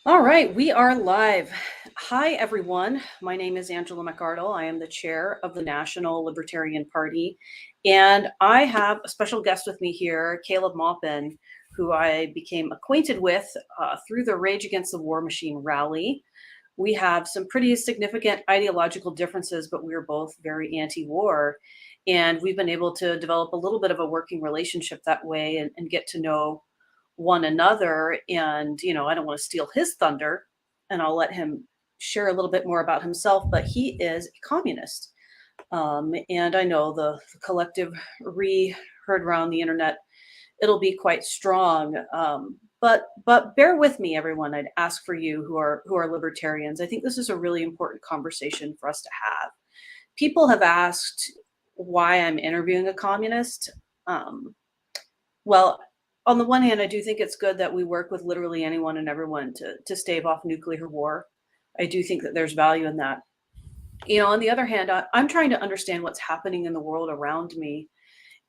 All right, we are live. Hi, everyone. My name is Angela McArdle. I am the chair of the National Libertarian Party. And I have a special guest with me here, Caleb Maupin, who I became acquainted with through the Rage Against the War Machine rally. We have some pretty significant ideological differences, but we're both very anti war. And we've been able to develop a little bit of a working relationship that way and get to know one another. And, I don't want to steal his thunder, and I'll let him share a little bit more about himself, but he is a communist. And I know the collective heard around the internet, it'll be quite strong. But bear with me, everyone. I'd ask for you who are libertarians. I think this is a really important conversation for us to have. People have asked why I'm interviewing a communist. Um, well, on the one hand, I do think it's good that we work with literally anyone and everyone to stave off nuclear war. I do think that there's value in that. On the other hand, I'm trying to understand what's happening in the world around me.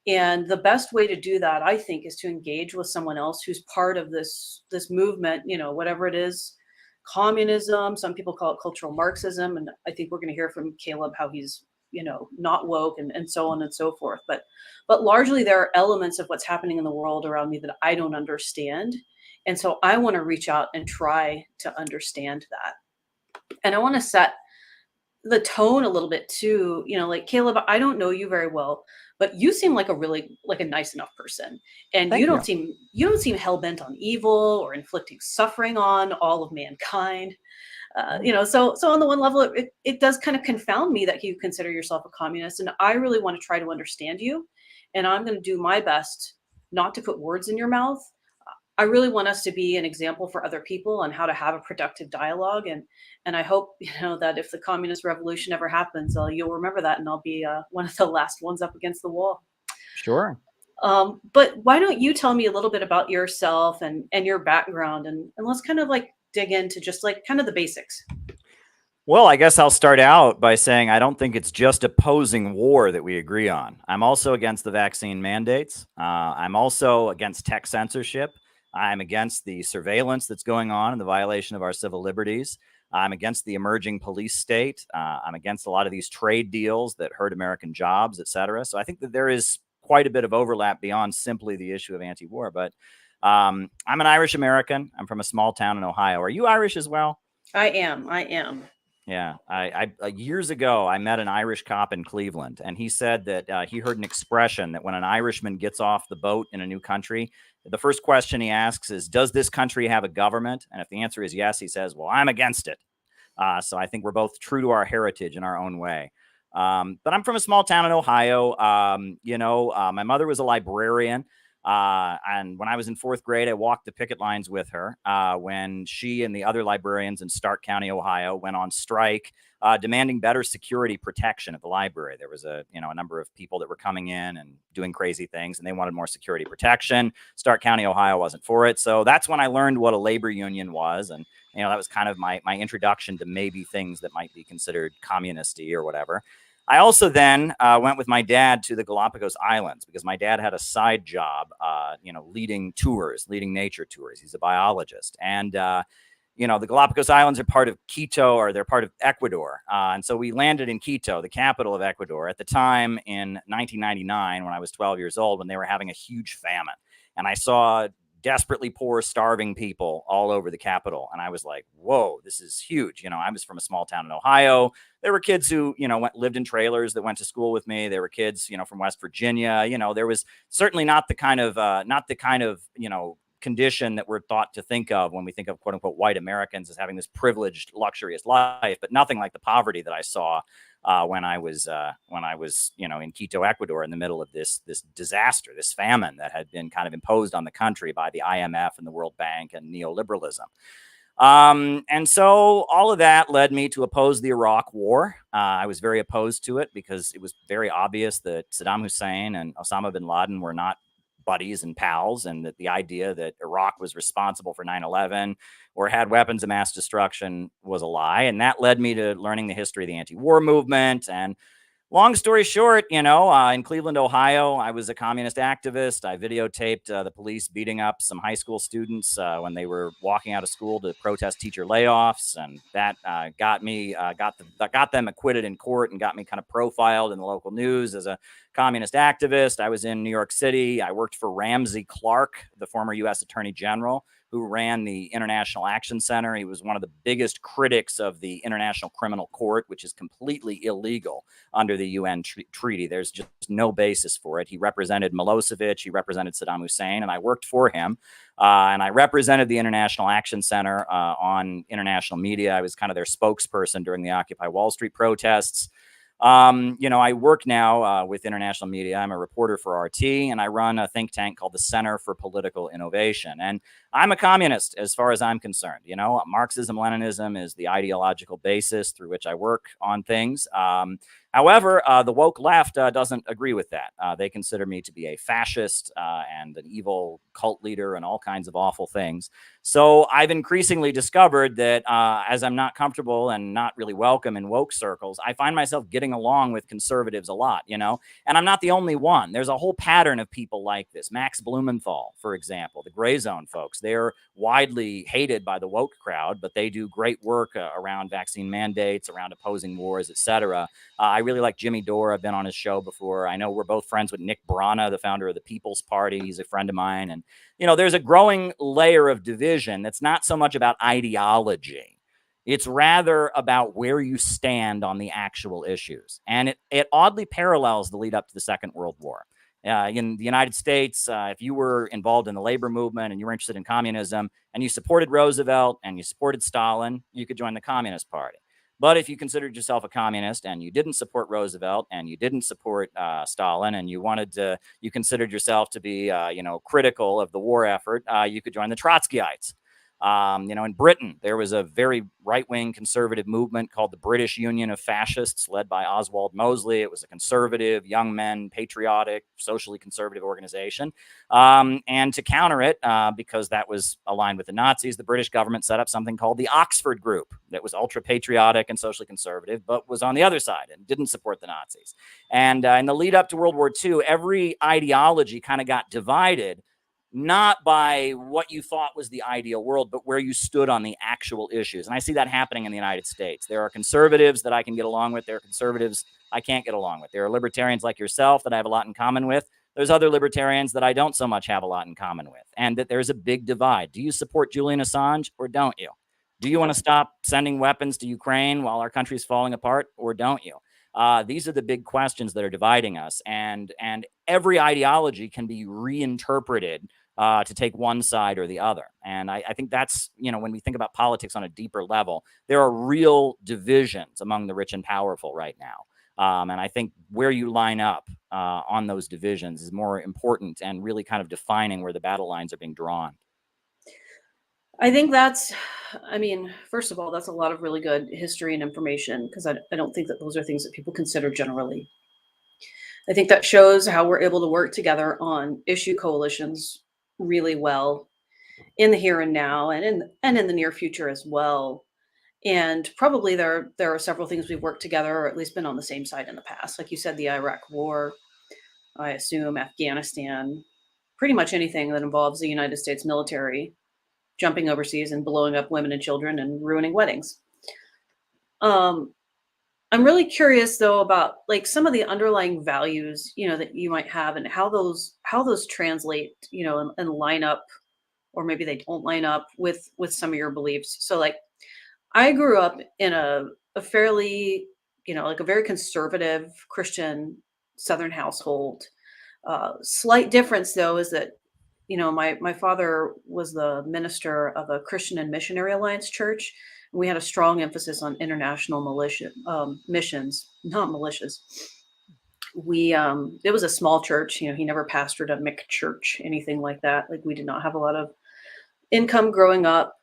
And the best way to do that, I think, is to engage with someone else who's part of this movement, whatever it is, communism, some people call it cultural Marxism. And I think we're going to hear from Caleb how he's, not woke and so on and so forth. But largely there are elements of what's happening in the world around me that I don't understand. And so I want to reach out and try to understand that. And I want to set the tone a little bit too. Like, Caleb, I don't know you very well, but you seem like a nice enough person, and you Thank don't you. seem you don't seem hell-bent on evil or inflicting suffering on all of mankind. Mm. So on the one level, it does kind of confound me that you consider yourself a communist, and I really want to try to understand you, and I'm going to do my best not to put words in your mouth. I really want us to be an example for other people on how to have a productive dialogue, and I hope that if the communist revolution ever happens, you'll remember that, and I'll be one of the last ones up against the wall. Sure. But why don't you tell me a little bit about yourself and your background, and let's kind of like dig into just like kind of the basics. Well, I guess I'll start out by saying I don't think it's just opposing war that we agree on. I'm also against the vaccine mandates. I'm also against tech censorship. I'm against the surveillance that's going on and the violation of our civil liberties. I'm against the emerging police state. I'm against a lot of these trade deals that hurt American jobs, et cetera. So I think that there is quite a bit of overlap beyond simply the issue of anti-war. But I'm an Irish American. I'm from a small town in Ohio. Are you Irish as well? I am. Yeah, years ago, I met an Irish cop in Cleveland, and he said that he heard an expression that when an Irishman gets off the boat in a new country, the first question he asks is, "Does this country have a government?" And if the answer is yes, he says, "Well, I'm against it." So I think we're both true to our heritage in our own way. But I'm from a small town in Ohio. My mother was a librarian. And when I was in fourth grade, I walked the picket lines with her when she and the other librarians in Stark County, Ohio, went on strike, demanding better security protection at the library. There was a number of people that were coming in and doing crazy things, and they wanted more security protection. Stark County, Ohio, wasn't for it. So that's when I learned what a labor union was, and that was kind of my introduction to maybe things that might be considered communisty or whatever. I also then went with my dad to the Galapagos Islands because my dad had a side job, leading nature tours. He's a biologist. And, the Galapagos Islands are part of Quito, or they're part of Ecuador. And so we landed in Quito, the capital of Ecuador, at the time in 1999 when I was 12 years old, when they were having a huge famine. And I saw desperately poor, starving people all over the capital. And I was like, whoa, this is huge. I was from a small town in Ohio. There were kids who, lived in trailers that went to school with me. There were kids, from West Virginia. There was certainly not the kind of, condition that we're thought to think of when we think of quote unquote white Americans as having this privileged, luxurious life, but nothing like the poverty that I saw when I was in Quito, Ecuador, in the middle of this disaster, this famine that had been kind of imposed on the country by the IMF and the World Bank and neoliberalism. And so all of that led me to oppose the Iraq War. I was very opposed to it because it was very obvious that Saddam Hussein and Osama bin Laden were not buddies and pals, and that the idea that Iraq was responsible for 9/11 or had weapons of mass destruction was a lie. And that led me to learning the history of the anti-war movement. And Long story short, in Cleveland, Ohio, I was a communist activist. I videotaped the police beating up some high school students when they were walking out of school to protest teacher layoffs, and that got them acquitted in court and got me kind of profiled in the local news as a communist activist. I was in New York City. I worked for Ramsey Clark, the former U.S. Attorney General, who ran the International Action Center. He was one of the biggest critics of the International Criminal Court, which is completely illegal under the UN treaty. There's just no basis for it. He represented Milosevic, he represented Saddam Hussein, and I worked for him. And I represented the International Action Center on international media. I was kind of their spokesperson during the Occupy Wall Street protests. I work now with international media. I'm a reporter for RT, and I run a think tank called the Center for Political Innovation. And I'm a communist as far as I'm concerned. Marxism-Leninism is the ideological basis through which I work on things. However, the woke left doesn't agree with that. They consider me to be a fascist and an evil cult leader and all kinds of awful things. So I've increasingly discovered that as I'm not comfortable and not really welcome in woke circles, I find myself getting along with conservatives a lot, and I'm not the only one. There's a whole pattern of people like this. Max Blumenthal, for example, the gray zone folks, they're widely hated by the woke crowd, but they do great work around vaccine mandates, around opposing wars, etc. I really like Jimmy Dore. I've been on his show before. I know we're both friends with Nick Brana, the founder of the People's Party. He's a friend of mine. And, there's a growing layer of division that's not so much about ideology. It's rather about where you stand on the actual issues. And it oddly parallels the lead up to the Second World War. In the United States, if you were involved in the labor movement and you were interested in communism and you supported Roosevelt and you supported Stalin, you could join the Communist Party. But if you considered yourself a communist and you didn't support Roosevelt and you didn't support Stalin and you considered yourself to be, critical of the war effort, you could join the Trotskyites. In Britain, there was a very right-wing conservative movement called the British Union of Fascists, led by Oswald Mosley. It was a conservative, young men, patriotic, socially conservative organization. And to counter it, because that was aligned with the Nazis, the British government set up something called the Oxford Group that was ultra-patriotic and socially conservative, but was on the other side and didn't support the Nazis. And in the lead up to World War II, every ideology kind of got divided, not by what you thought was the ideal world, but where you stood on the actual issues. And I see that happening in the United States. There are conservatives that I can get along with. There are conservatives I can't get along with. There are libertarians like yourself that I have a lot in common with. There's other libertarians that I don't so much have a lot in common with, and that there's a big divide. Do you support Julian Assange or don't you? Do you want to stop sending weapons to Ukraine while our country's falling apart, or don't you? These are the big questions that are dividing us, and every ideology can be reinterpreted to take one side or the other. And I think that's, when we think about politics on a deeper level, there are real divisions among the rich and powerful right now. And I think where you line up on those divisions is more important and really kind of defining where the battle lines are being drawn. I think first of all, that's a lot of really good history and information, because I don't think that those are things that people consider generally. I think that shows how we're able to work together on issue coalitions really well in the here and now, and in the near future as well. And probably there are several things we've worked together, or at least been on the same side in the past. Like you said, the Iraq War, I assume Afghanistan, pretty much anything that involves the United States military jumping overseas and blowing up women and children and ruining weddings. I'm really curious though about like some of the underlying values, that you might have, and how those translate, and line up, or maybe they don't line up with some of your beliefs. So like I grew up in a fairly, like a very conservative Christian Southern household. Slight difference though is that, my father was the minister of a Christian and Missionary Alliance church. And we had a strong emphasis on international missions, not militias. It was a small church. He never pastored a Mick church, anything like that. Like we did not have a lot of income growing up.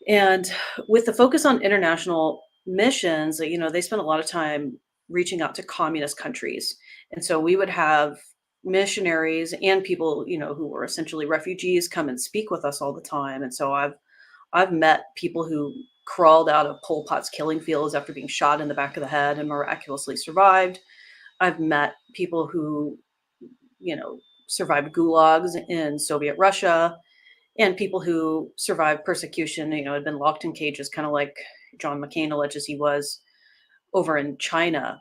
And with the focus on international missions, they spent a lot of time reaching out to communist countries. And so we would have missionaries and people, who were essentially refugees come and speak with us all the time. And so I've met people who crawled out of Pol Pot's killing fields after being shot in the back of the head and miraculously survived. I've met people who, survived gulags in Soviet Russia, and people who survived persecution, had been locked in cages, kind of like John McCain alleges he was over in China.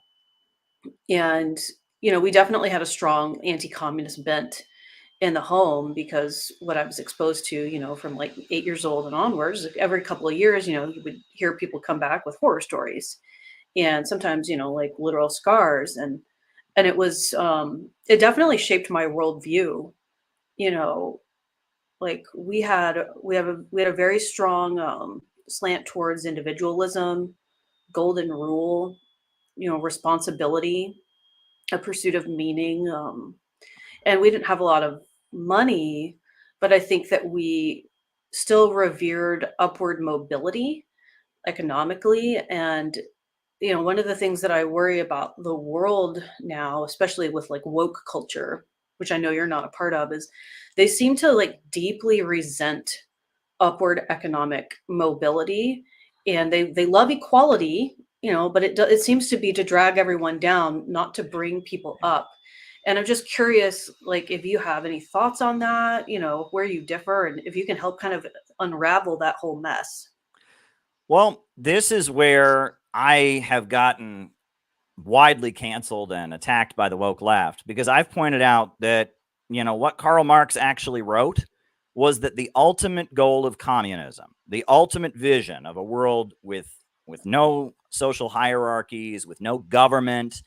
And, we definitely had a strong anti-communist bent in the home because what I was exposed to, from like 8 years old and onwards, like, every couple of years, you would hear people come back with horror stories and sometimes, like literal scars. And it definitely shaped my worldview. You know, like we had a very strong slant towards individualism, golden rule, responsibility, a pursuit of meaning. And we didn't have a lot of money, but I think that we still revered upward mobility economically. And one of the things that I worry about the world now, especially with like woke culture, which I know you're not a part of, is they seem to like deeply resent upward economic mobility, and they love equality, but it seems to be to drag everyone down, not to bring people up. And I'm just curious, like, if you have any thoughts on that, where you differ, and if you can help kind of unravel that whole mess. Well, this is where I have gotten widely canceled and attacked by the woke left, because I've pointed out that, what Karl Marx actually wrote was that the ultimate goal of communism, the ultimate vision of a world with no social hierarchies, with no government,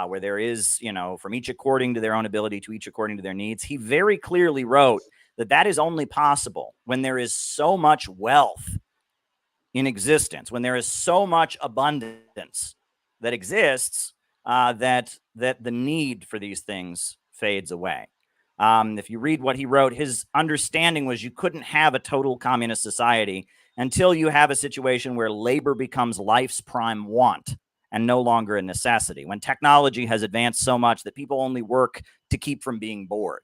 where there is, from each according to their own ability to each according to their needs. He very clearly wrote that that is only possible when there is so much wealth in existence, when there is so much abundance that exists, that the need for these things fades away. If you read what he wrote, his understanding was you couldn't have a total communist society until you have a situation where labor becomes life's prime want and no longer a necessity, when technology has advanced so much that people only work to keep from being bored.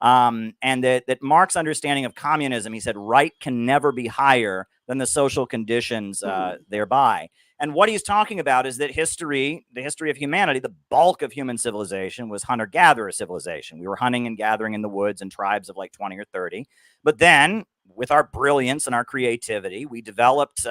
And that Marx's understanding of communism, he said, right can never be higher than the social conditions thereby. And what he's talking about is that the history of humanity, the bulk of human civilization was hunter-gatherer civilization. We were hunting and gathering in the woods in tribes of like 20 or 30. But then, with our brilliance and our creativity, we developed,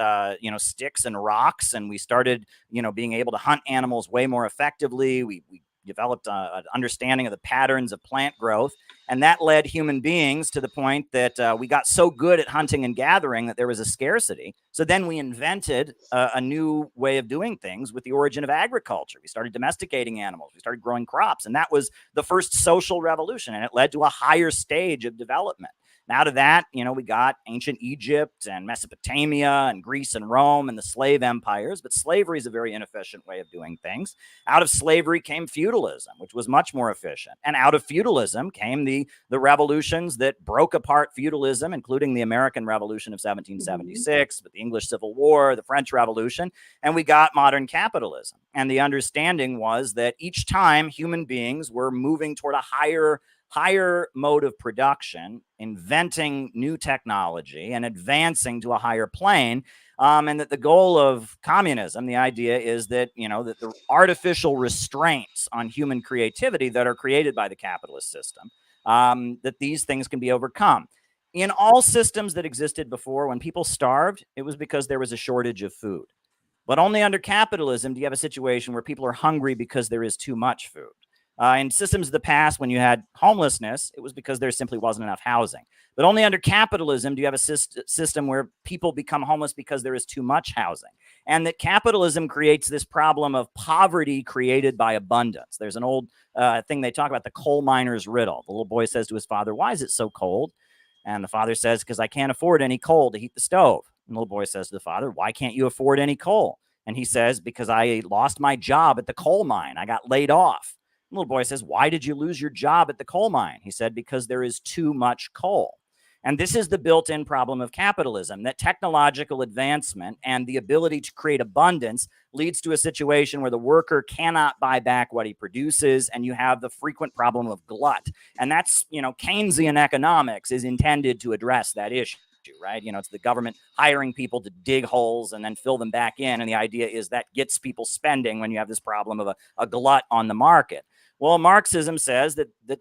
sticks and rocks, and we started, being able to hunt animals way more effectively. We developed an understanding of the patterns of plant growth. And that led human beings to the point that we got so good at hunting and gathering that there was a scarcity. So then we invented a new way of doing things with the origin of agriculture. We started domesticating animals. We started growing crops. And that was the first social revolution. And it led to a higher stage of development. And out of that, we got ancient Egypt and Mesopotamia and Greece and Rome and the slave empires. But slavery is a very inefficient way of doing things. Out of slavery came feudalism, which was much more efficient. And out of feudalism came the revolutions that broke apart feudalism, including the American Revolution of 1776, but the English Civil War, the French Revolution, and we got modern capitalism. And the understanding was that each time human beings were moving toward a higher mode of production, inventing new technology and advancing to a higher plane. And that the goal of communism, the idea is that, that the artificial restraints on human creativity that are created by the capitalist system, that these things can be overcome. In all systems that existed before, when people starved, it was because there was a shortage of food. But only under capitalism do you have a situation where people are hungry because there is too much food. In systems of the past, when you had homelessness, it was because there simply wasn't enough housing. But only under capitalism do you have a system where people become homeless because there is too much housing. And that capitalism creates this problem of poverty created by abundance. There's an old thing they talk about, the coal miner's riddle. The little boy says to his father, "Why is it so cold?" And the father says, "Because I can't afford any coal to heat the stove." And the little boy says to the father, "Why can't you afford any coal?" And he says, "Because I lost my job at the coal mine. I got laid off." The little boy says, "Why did you lose your job at the coal mine?" He said, "Because there is too much coal." And this is the built-in problem of capitalism, that technological advancement and the ability to create abundance leads to a situation where the worker cannot buy back what he produces, and you have the frequent problem of glut. And that's, Keynesian economics is intended to address that issue. right? It's the government hiring people to dig holes and then fill them back in. And the idea is that gets people spending when you have this problem of a glut on the market. Well, Marxism says that the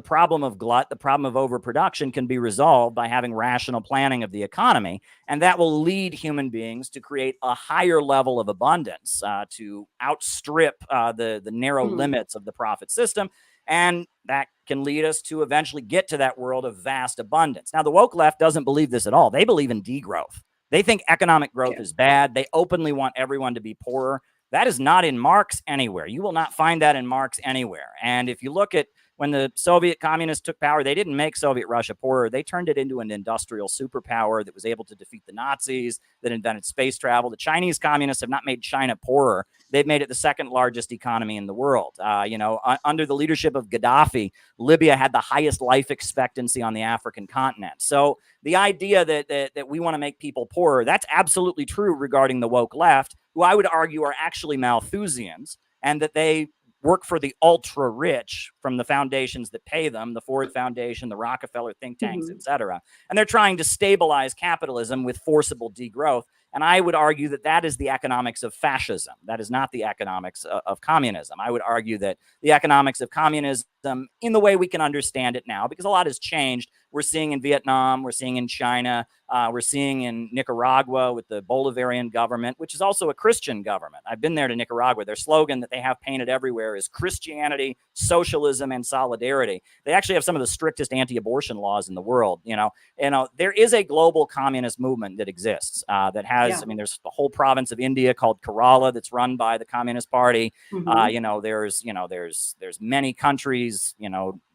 problem of overproduction can be resolved by having rational planning of the economy. And that will lead human beings to create a higher level of abundance, to outstrip the narrow limits of the profit system. And that can lead us to eventually get to that world of vast abundance. Now, the woke left doesn't believe this at all. They believe in degrowth. They think economic growth is bad. They openly want everyone to be poorer. That is not in Marx anywhere. You will not find that in Marx anywhere. And if you look at when the Soviet communists took power, they didn't make Soviet Russia poorer. They turned it into an industrial superpower that was able to defeat the Nazis, that invented space travel. The Chinese communists have not made China poorer. They've made it the second largest economy in the world. Under the leadership of Gaddafi, Libya had the highest life expectancy on the African continent. So the idea that we want to make people poorer, that's absolutely true regarding the woke left, who I would argue are actually Malthusians, and that they work for the ultra rich from the foundations that pay them, the Ford Foundation, the Rockefeller think tanks, et cetera. And they're trying to stabilize capitalism with forcible degrowth. And I would argue that that is the economics of fascism. That is not the economics of communism. I would argue that the economics of communism, in the way we can understand it now, because a lot has changed. We're seeing in Vietnam, we're seeing in China, we're seeing in Nicaragua with the Bolivarian government, which is also a Christian government. I've been there to Nicaragua. Their slogan that they have painted everywhere is Christianity, socialism, and solidarity. They actually have some of the strictest anti-abortion laws in the world. There is a global communist movement that exists that has, there's the whole province of India called Kerala that's run by the Communist Party. There's many countries,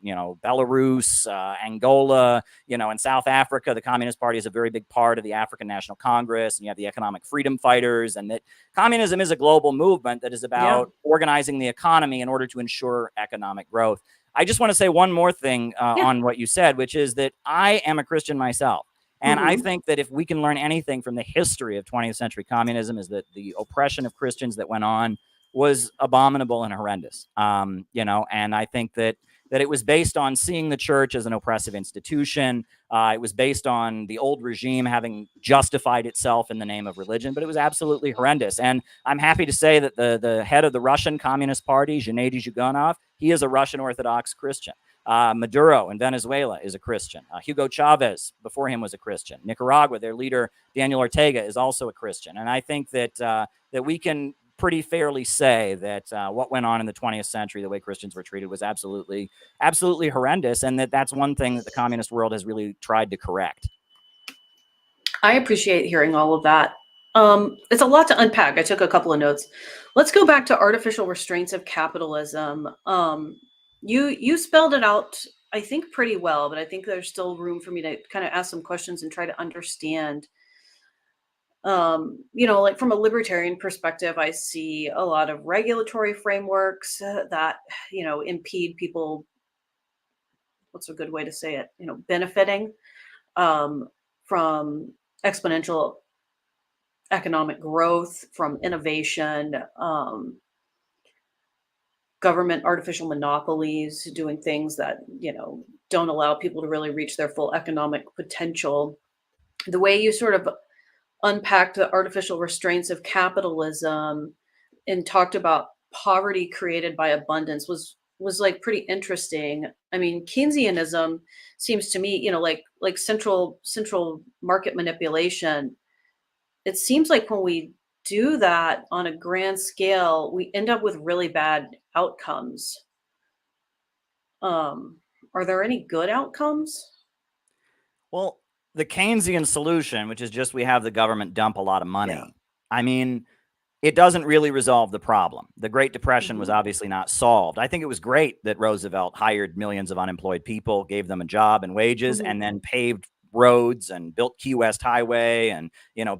Belarus, Angola, in South Africa, the Communist Party is a very big part of the African National Congress, and you have the economic freedom fighters, and that communism is a global movement that is about organizing the economy in order to ensure economic growth. I just want to say one more thing on what you said, which is that I am a Christian myself. And I think that if we can learn anything from the history of 20th century communism, is that the oppression of Christians that went on was abominable and horrendous. And I think that it was based on seeing the church as an oppressive institution. It was based on the old regime having justified itself in the name of religion, but it was absolutely horrendous. And I'm happy to say that the head of the Russian Communist Party, Gennady Zyuganov, he is a Russian Orthodox Christian. Maduro in Venezuela is a Christian. Hugo Chavez before him was a Christian. Nicaragua, their leader, Daniel Ortega, is also a Christian. And I think that we can pretty fairly say that what went on in the 20th century, the way Christians were treated, was absolutely horrendous, and that's one thing that the communist world has really tried to correct. I appreciate hearing all of that. It's a lot to unpack. I took a couple of notes. Let's go back to artificial restraints of capitalism. You spelled it out, I think, pretty well, but I think there's still room for me to kind of ask some questions and try to understand. Like from a libertarian perspective, I see a lot of regulatory frameworks that, impede people. What's a good way to say it? Benefiting from exponential economic growth, from innovation, government artificial monopolies, doing things that, don't allow people to really reach their full economic potential. The way you sort of unpacked the artificial restraints of capitalism and talked about poverty created by abundance was like pretty interesting. I mean, Keynesianism seems to me, like central market manipulation. It seems like when we do that on a grand scale, we end up with really bad outcomes. Are there any good outcomes? Well, the Keynesian solution, which is just we have the government dump a lot of money. Yeah. I mean, it doesn't really resolve the problem. The Great Depression was obviously not solved. I think it was great that Roosevelt hired millions of unemployed people, gave them a job and wages, and then paved roads and built Key West Highway and,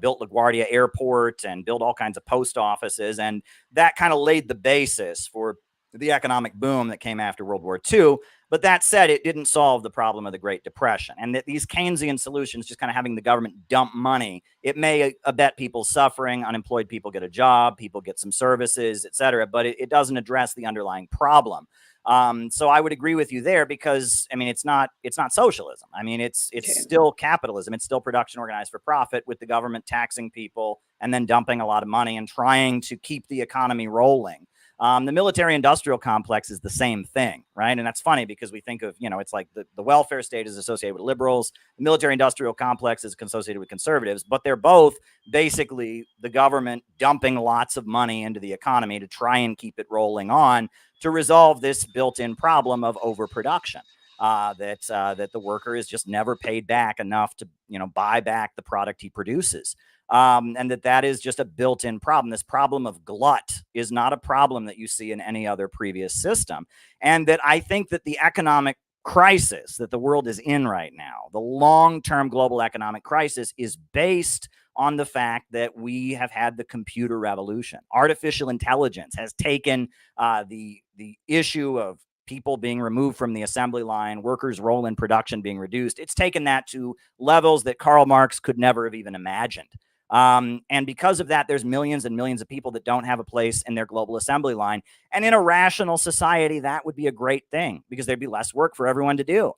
built LaGuardia Airport and built all kinds of post offices. And that kind of laid the basis for the economic boom that came after World War II. But that said, it didn't solve the problem of the Great Depression. And that these Keynesian solutions, just kind of having the government dump money, it may abet people's suffering. Unemployed people get a job, people get some services, et cetera, but it doesn't address the underlying problem. So I would agree with you there, because I mean, it's not socialism. I mean, it's still capitalism. It's still production organized for profit, with the government taxing people and then dumping a lot of money and trying to keep the economy rolling. The military industrial complex is the same thing, right? And that's funny, because we think of, it's like the welfare state is associated with liberals, the military industrial complex is associated with conservatives, but they're both basically the government dumping lots of money into the economy to try and keep it rolling on, to resolve this built-in problem of overproduction. That the worker is just never paid back enough to buy back the product he produces. And that is just a built-in problem. This problem of glut is not a problem that you see in any other previous system. And that I think that the economic crisis that the world is in right now, the long-term global economic crisis, is based on the fact that we have had the computer revolution. Artificial intelligence has taken the issue of people being removed from the assembly line, workers' role in production being reduced. It's taken that to levels that Karl Marx could never have even imagined. And because of that, there's millions and millions of people that don't have a place in their global assembly line. And in a rational society, that would be a great thing, because there'd be less work for everyone to do.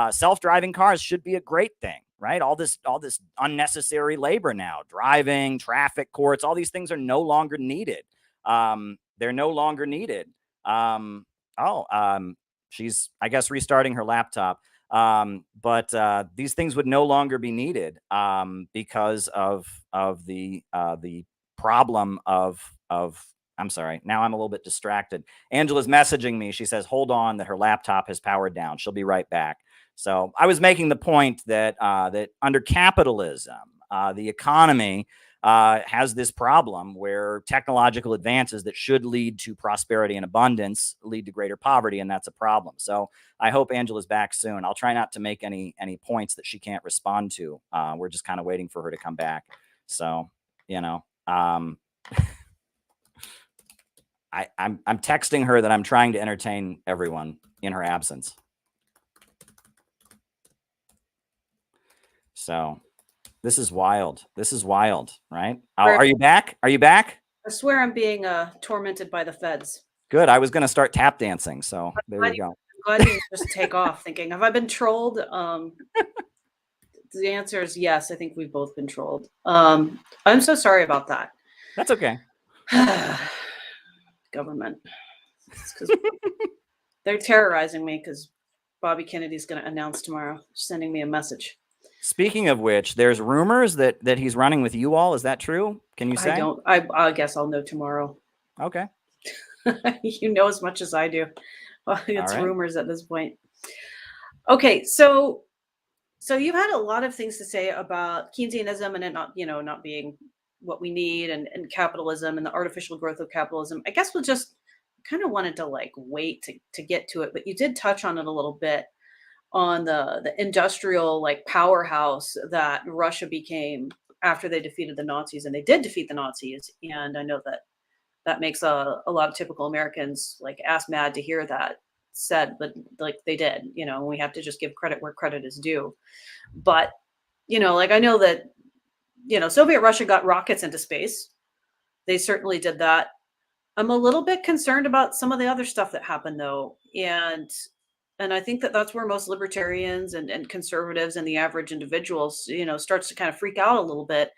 Self-driving cars should be a great thing, right? All this unnecessary labor now, driving, traffic courts, all these things are no longer needed. They're no longer needed. She's, I guess, restarting her laptop. But these things would no longer be needed because of the problem of I'm sorry. Now I'm a little bit distracted. Angela's messaging me. She says, hold on, that her laptop has powered down. She'll be right back. So I was making the point that that under capitalism, the economy has this problem where technological advances that should lead to prosperity and abundance lead to greater poverty, and that's a problem. So I hope Angela's back soon. I'll try not to make any points that she can't respond to. We're just kind of waiting for her to come back. So, I'm texting her that I'm trying to entertain everyone in her absence. So this is wild. This is wild, right? Are you back? Are you back? I swear I'm being tormented by the feds. Good. I was going to start tap dancing. So there you go. I'm glad you just take off thinking, have I been trolled? The answer is yes. I think we've both been trolled. I'm so sorry about that. That's okay. Government. They're terrorizing me because Bobby Kennedy's going to announce tomorrow, sending me a message. Speaking of which, there's rumors that he's running with you all. Is that true? Can you say? I guess I'll know tomorrow. Okay. You know as much as I do. It's right. Rumors at this point. Okay, so you've had a lot of things to say about Keynesianism and it not being what we need, and capitalism and the artificial growth of capitalism. I guess we'll just kind of wanted to wait to get to it, but you did touch on it a little bit, on the industrial powerhouse that Russia became after they defeated the Nazis, and they did defeat the Nazis. And I know that makes a lot of typical Americans ass mad to hear that said, but they did, we have to just give credit where credit is due. But, I know that, Soviet Russia got rockets into space. They certainly did that. I'm a little bit concerned about some of the other stuff that happened though. And I think that's where most libertarians and conservatives and the average individuals, starts to kind of freak out a little bit,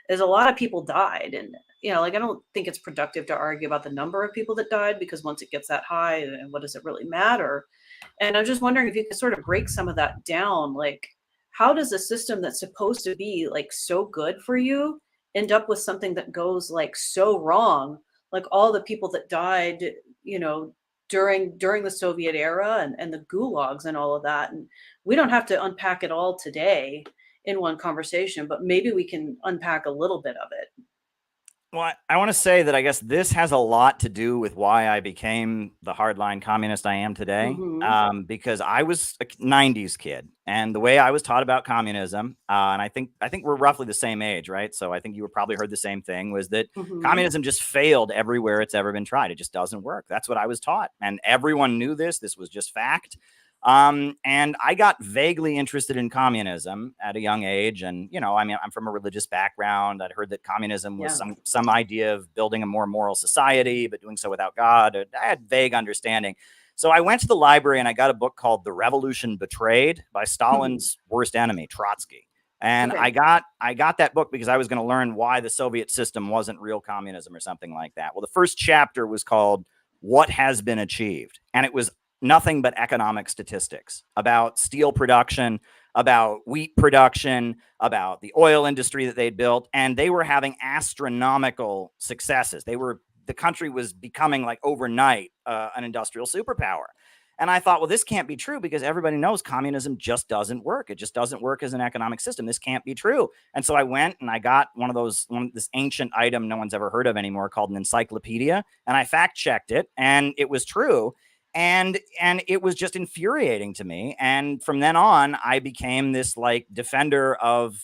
is a lot of people died. And, I don't think it's productive to argue about the number of people that died, because once it gets that high, and what does it really matter? And I'm just wondering if you could sort of break some of that down. How does a system that's supposed to be so good for you end up with something that goes so wrong? All the people that died, during the Soviet era and the gulags and all of that. And we don't have to unpack it all today in one conversation, but maybe we can unpack a little bit of it. Well, I want to say that I guess this has a lot to do with why I became the hardline communist I am today, because I was a 90s kid, and the way I was taught about communism, and I think we're roughly the same age, right? So I think you probably heard the same thing, was that communism just failed everywhere it's ever been tried. It just doesn't work. That's what I was taught, and everyone knew this. This was just fact. And I got vaguely interested in communism at a young age. And, I'm from a religious background. I'd heard that communism was some idea of building a more moral society, but doing so without God. I had vague understanding. So I went to the library and I got a book called The Revolution Betrayed by Stalin's worst enemy, Trotsky. And Okay. I got that book because I was going to learn why the Soviet system wasn't real communism or something like that. Well, the first chapter was called What Has Been Achieved. And it was nothing but economic statistics about steel production, about wheat production, about the oil industry that they'd built. And they were having astronomical successes. The country was becoming like overnight an industrial superpower. And I thought, well, this can't be true because everybody knows communism just doesn't work. It just doesn't work as an economic system. This can't be true. And so I went and I got this ancient item no one's ever heard of anymore called an encyclopedia. And I fact checked it and it was true. And it was just infuriating to me. And from then on, I became this like defender of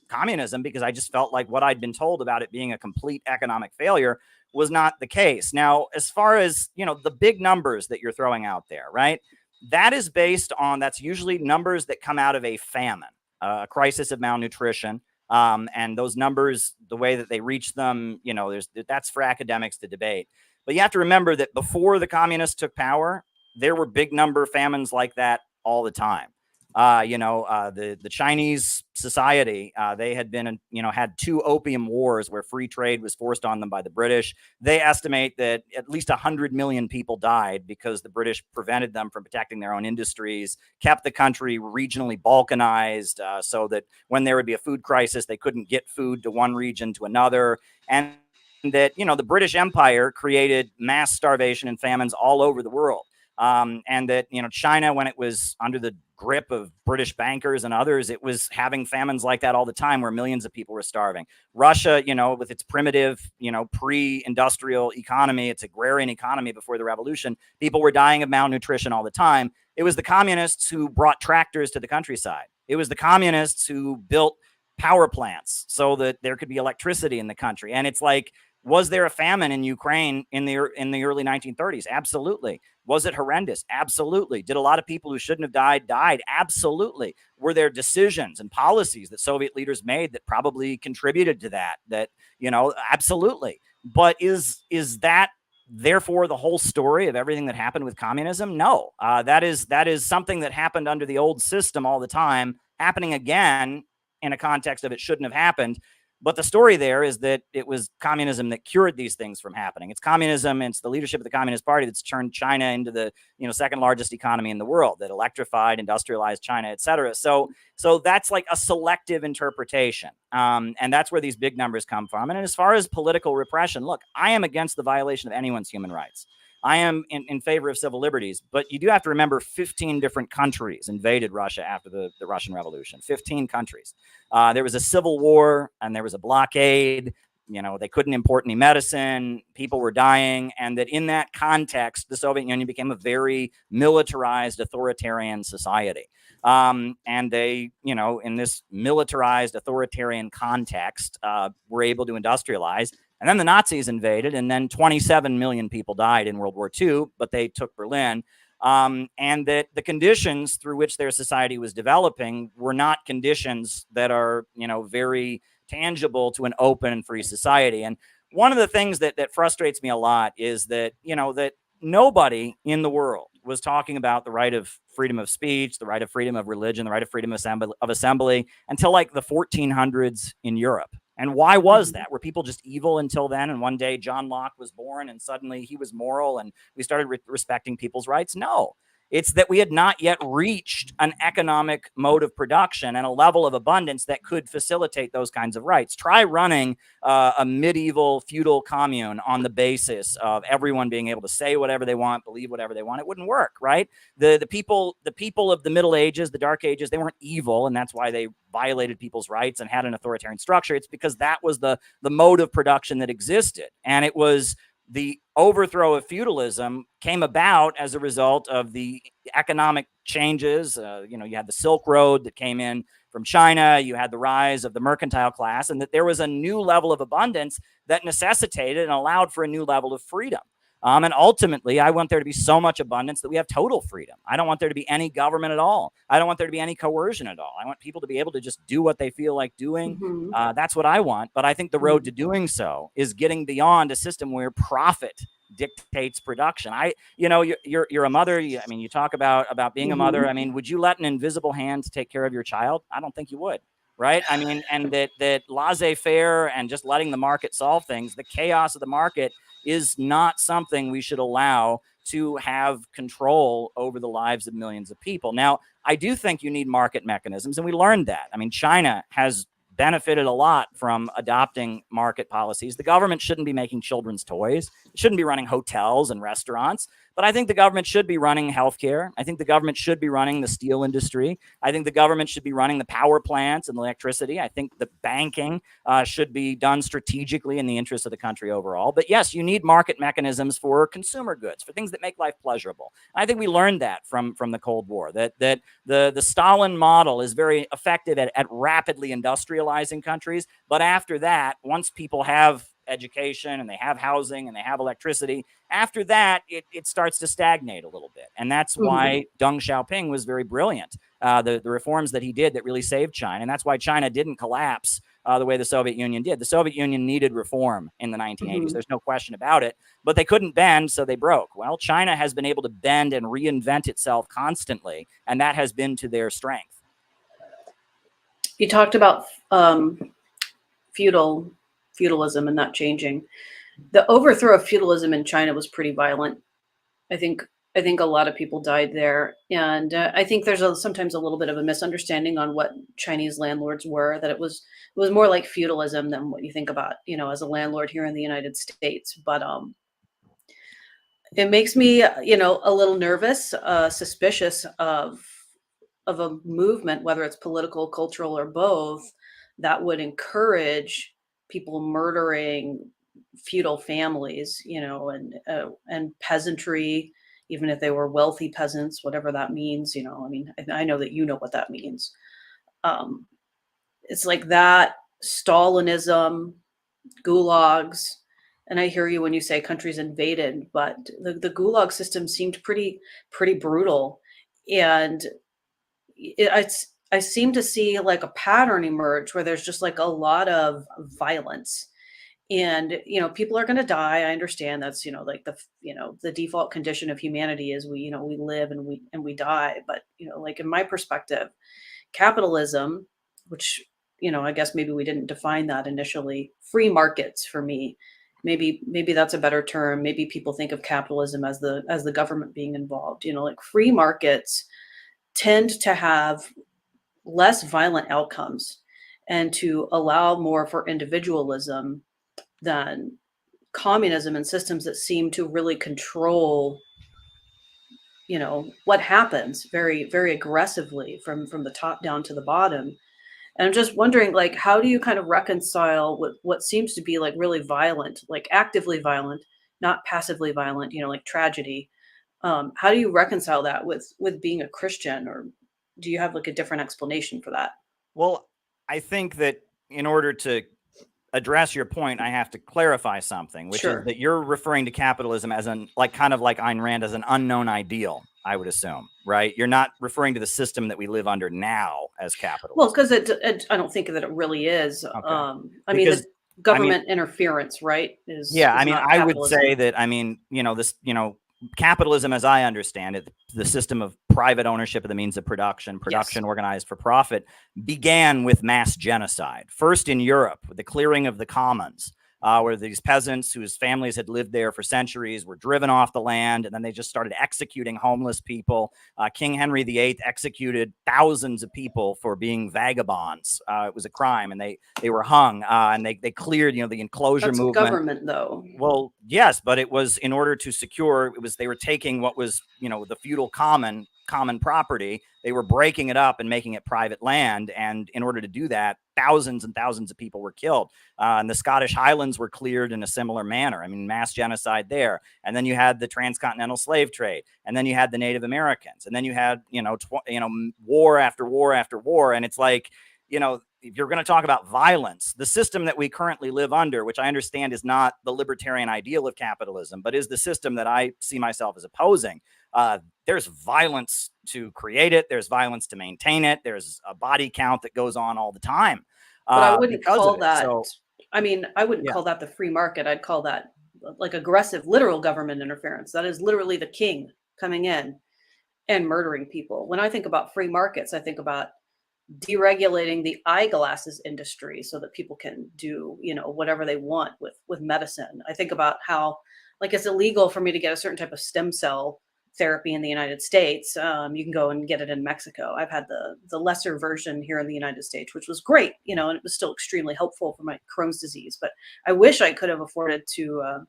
communism because I just felt like what I'd been told about it being a complete economic failure was not the case. Now, as far as, the big numbers that you're throwing out there, right? That's usually numbers that come out of a famine, a crisis of malnutrition. And those numbers, the way that they reach them, that's for academics to debate. But you have to remember that before the communists took power, there were big number famines like that all the time. The Chinese society, they had had 2 opium wars where free trade was forced on them by the British. They estimate that at least 100 million people died because the British prevented them from protecting their own industries, kept the country regionally balkanized, so that when there would be a food crisis, they couldn't get food to one region to another. And that, the British Empire created mass starvation and famines all over the world. And that, China, when it was under the grip of British bankers and others, it was having famines like that all the time where millions of people were starving. Russia, with its primitive, pre-industrial economy, its agrarian economy before the revolution, people were dying of malnutrition all the time. It was the communists who brought tractors to the countryside. It was the communists who built power plants so that there could be electricity in the country. And it's like, was there a famine in Ukraine in the early 1930s? Absolutely. Was it horrendous? Absolutely. Did a lot of people who shouldn't have died? Absolutely. Were there decisions and policies that Soviet leaders made that probably contributed to that? Absolutely. But is that therefore the whole story of everything that happened with communism? No. That is something that happened under the old system all the time, happening again in a context of it shouldn't have happened. But the story there is that it was communism that cured these things from happening. It's communism, and it's the leadership of the Communist Party that's turned China into the second largest economy in the world, that electrified, industrialized China, et cetera. So that's like a selective interpretation, and that's where these big numbers come from. And as far as political repression, look, I am against the violation of anyone's human rights. I am in favor of civil liberties, but you do have to remember 15 different countries invaded Russia after the Russian Revolution. 15 countries. There was a civil war and there was a blockade. They couldn't import any medicine. People were dying. And that in that context, the Soviet Union became a very militarized, authoritarian society. And they, in this militarized, authoritarian context, were able to industrialize. And then the Nazis invaded, and then 27 million people died in World War II, but they took Berlin. And that the conditions through which their society was developing were not conditions that are, very tangible to an open and free society. And one of the things that frustrates me a lot is that, that nobody in the world was talking about the right of freedom of speech, the right of freedom of religion, the right of freedom of assembly until like the 1400s in Europe. And why was that? Were people just evil until then? And one day John Locke was born and suddenly he was moral and we started respecting people's rights? No. It's that we had not yet reached an economic mode of production and a level of abundance that could facilitate those kinds of rights. Try running a medieval feudal commune on the basis of everyone being able to say whatever they want, believe whatever they want. It wouldn't work, right? The people of the Middle Ages, the Dark Ages, they weren't evil, and that's why they violated people's rights and had an authoritarian structure. It's because that was the mode of production that existed, and it was the overthrow of feudalism came about as a result of the economic changes. You had the Silk Road that came in from China. You had the rise of the mercantile class, and that there was a new level of abundance that necessitated and allowed for a new level of freedom. And ultimately, I want there to be so much abundance that we have total freedom. I don't want there to be any government at all. I don't want there to be any coercion at all. I want people to be able to just do what they feel like doing. That's what I want. But I think the road to doing so is getting beyond a system where profit dictates production. You're a mother. I mean, you talk about being a mother. I mean, would you let an invisible hand take care of your child? I don't think you would. Right. I mean, and that laissez-faire and just letting the market solve things, the chaos of the market is not something we should allow to have control over the lives of millions of people. Now, I do think you need market mechanisms, and we learned that. I mean, China has benefited a lot from adopting market policies. The government shouldn't be making children's toys. It shouldn't be running hotels and restaurants. But I think the government should be running healthcare. I think the government should be running the steel industry. I think the government should be running the power plants and electricity. I think the banking should be done strategically in the interest of the country overall. But yes, you need market mechanisms for consumer goods, for things that make life pleasurable. And I think we learned that from the Cold War, that the Stalin model is very effective at rapidly industrializing countries. But after that, once people have education and they have housing and they have electricity, after that, it starts to stagnate a little bit. And that's why Deng Xiaoping was very brilliant. The reforms that he did that really saved China. And that's why China didn't collapse the way the Soviet Union did. The Soviet Union needed reform in the 1980s. There's no question about it. But they couldn't bend, so they broke. Well, China has been able to bend and reinvent itself constantly. And that has been to their strength. You talked about feudalism and not changing. The overthrow of feudalism in China was pretty violent. I think a lot of people died there, and I think there's sometimes a little bit of a misunderstanding on what Chinese landlords were. That it was more like feudalism than what you think about, as a landlord here in the United States. But it makes me, a little nervous, suspicious of a movement, whether it's political, cultural, or both, that would encourage people murdering feudal families, and peasantry, even if they were wealthy peasants, whatever that means. I mean, I know that you know what that means. It's like that, Stalinism, gulags. And I hear you when you say countries invaded, but the gulag system seemed pretty brutal. And I seem to see like a pattern emerge where there's just like a lot of violence, and people are going to die. I understand that's like the default condition of humanity is we live and we die. But like in my perspective, capitalism, which I guess maybe we didn't define that initially. Free markets for me, maybe that's a better term. Maybe people think of capitalism as the government being involved. Like free markets tend to have less violent outcomes and to allow more for individualism than communism and systems that seem to really control what happens very, very aggressively from the top down to the bottom. And I'm just wondering, like, how do you kind of reconcile what seems to be like really violent, like actively violent, not passively violent, like tragedy? How do you reconcile that with being a Christian, or do you have like a different explanation for that? Well, I think that in order to address your point, I have to clarify something, which is that you're referring to capitalism as kind of like Ayn Rand, as an unknown ideal, I would assume, right? You're not referring to the system that we live under now as capitalism. Well, because I don't think that it really is. Okay. I mean, the government interference, right? I would say that, capitalism, as I understand it, the system of private ownership of the means of production organized for profit, began with mass genocide. First in Europe, with the clearing of the commons, where these peasants whose families had lived there for centuries were driven off the land, and then they just started executing homeless people. King Henry VIII executed thousands of people for being vagabonds. It was a crime, and they were hung, and they cleared, the enclosure That's movement. Government, though. Well, yes, but it was in order to secure. They were taking what was, the feudal common property. They were breaking it up and making it private land. And in order to do that, thousands and thousands of people were killed. And the Scottish Highlands were cleared in a similar manner. I mean, mass genocide there. And then you had the transcontinental slave trade. And then you had the Native Americans. And then you had, war after war after war. And it's like, if you're going to talk about violence, the system that we currently live under, which I understand is not the libertarian ideal of capitalism, but is the system that I see myself as opposing, there's violence to create it. There's violence to maintain it. There's a body count that goes on all the time. But I wouldn't call that. I wouldn't call that the free market. I'd call that like aggressive, literal government interference. That is literally the king coming in and murdering people. When I think about free markets, I think about deregulating the eyeglasses industry so that people can do, whatever they want with medicine. I think about how, like, it's illegal for me to get a certain type of stem cell therapy in the United States. You can go and get it in Mexico. I've had the lesser version here in the United States, which was great, and it was still extremely helpful for my Crohn's disease. But I wish I could have afforded to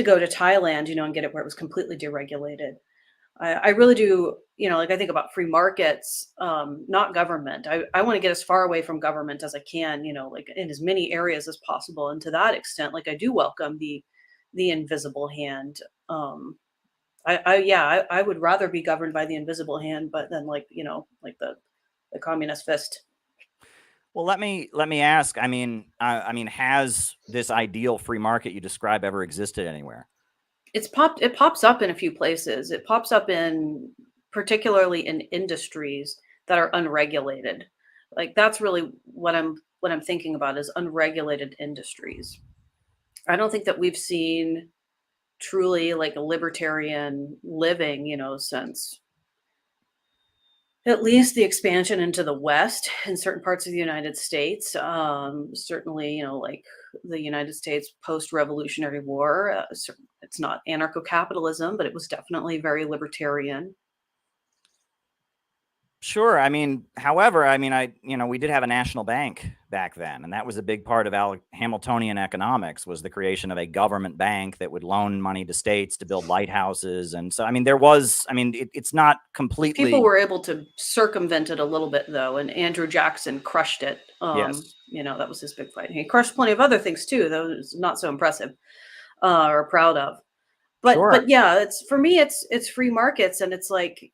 go to Thailand, and get it where it was completely deregulated. I really do, like, I think about free markets, not government. I want to get as far away from government as I can, like in as many areas as possible. And to that extent, like, I do welcome the invisible hand. I would rather be governed by the invisible hand, but then, like, like the communist fist. Well, let me ask. I mean, has this ideal free market you describe ever existed anywhere? It pops up in a few places. It pops up in particularly in industries that are unregulated. Like, that's really what I'm thinking about is unregulated industries. I don't think that we've seen truly like a libertarian living, since at least the expansion into the West in certain parts of the United States. Certainly, like the United States post-Revolutionary War. It's not anarcho-capitalism, but it was definitely very libertarian. Sure. However, we did have a national bank back then, and that was a big part of Hamiltonian economics, was the creation of a government bank that would loan money to states to build lighthouses. And so, it's not People completely. were able to circumvent it a little bit, though, and Andrew Jackson crushed it. Yes. That was his big fight. He crushed plenty of other things too, though it's not so impressive or proud of. Sure. But yeah, it's for me, it's free markets, and it's like,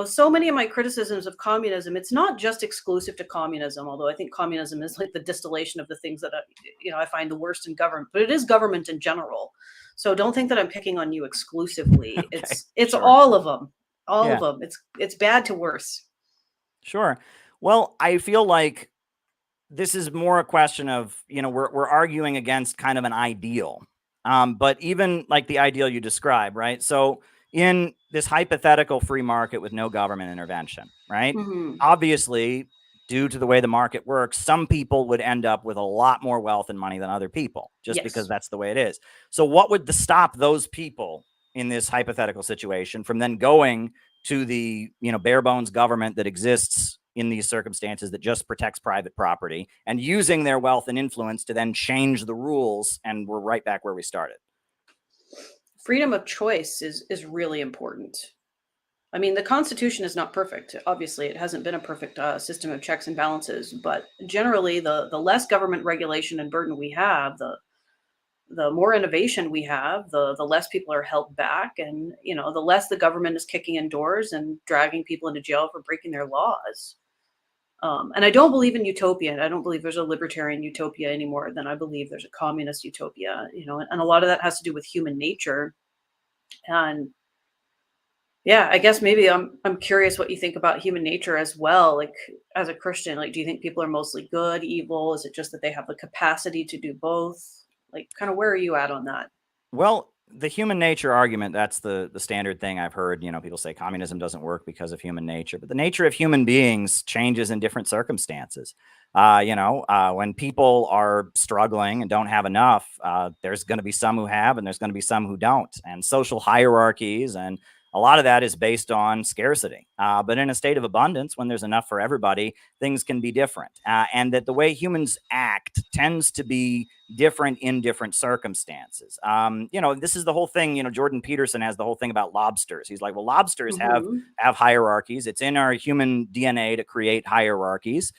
so many of my criticisms of communism, it's not just exclusive to communism, although I think communism is like the distillation of the things that I find the worst in government, but it is government in general. So don't think that I'm picking on you exclusively. Okay. It's Sure. all of them. All Yeah. of them. It's bad to worse. Sure. Well, I feel like this is more a question of, we're arguing against kind of an ideal. But even like the ideal you describe, right? So in this hypothetical free market with no government intervention, right? Hmm. Obviously, due to the way the market works, some people would end up with a lot more wealth and money than other people, just because Yes. that's the way it is. So what would stop those people in this hypothetical situation from then going to the, bare bones government that exists in these circumstances that just protects private property and using their wealth and influence to then change the rules? And we're right back where we started. Freedom of choice is really important. I mean, the Constitution is not perfect. Obviously, it hasn't been a perfect system of checks and balances, but generally, the less government regulation and burden we have, the more innovation we have, the less people are held back, and the less the government is kicking in doors and dragging people into jail for breaking their laws. And I don't believe in utopia. I don't believe there's a libertarian utopia any more than I believe there's a communist utopia. And a lot of that has to do with human nature. And yeah, I guess maybe I'm curious what you think about human nature as well. Like, as a Christian, like, do you think people are mostly good, evil? Is it just that they have the capacity to do both? Like, kind of where are you at on that? Well, the human nature argument, that's the standard thing I've heard. People say communism doesn't work because of human nature, but the nature of human beings changes in different circumstances. When people are struggling and don't have enough, there's going to be some who have, and there's going to be some who don't. And social hierarchies, and a lot of that is based on scarcity. But in a state of abundance, when there's enough for everybody, things can be different. And that the way humans act tends to be different in different circumstances. This is the whole thing. Jordan Peterson has the whole thing about lobsters. He's like, well, lobsters have Hmm. hierarchies. It's in our human DNA to create hierarchies.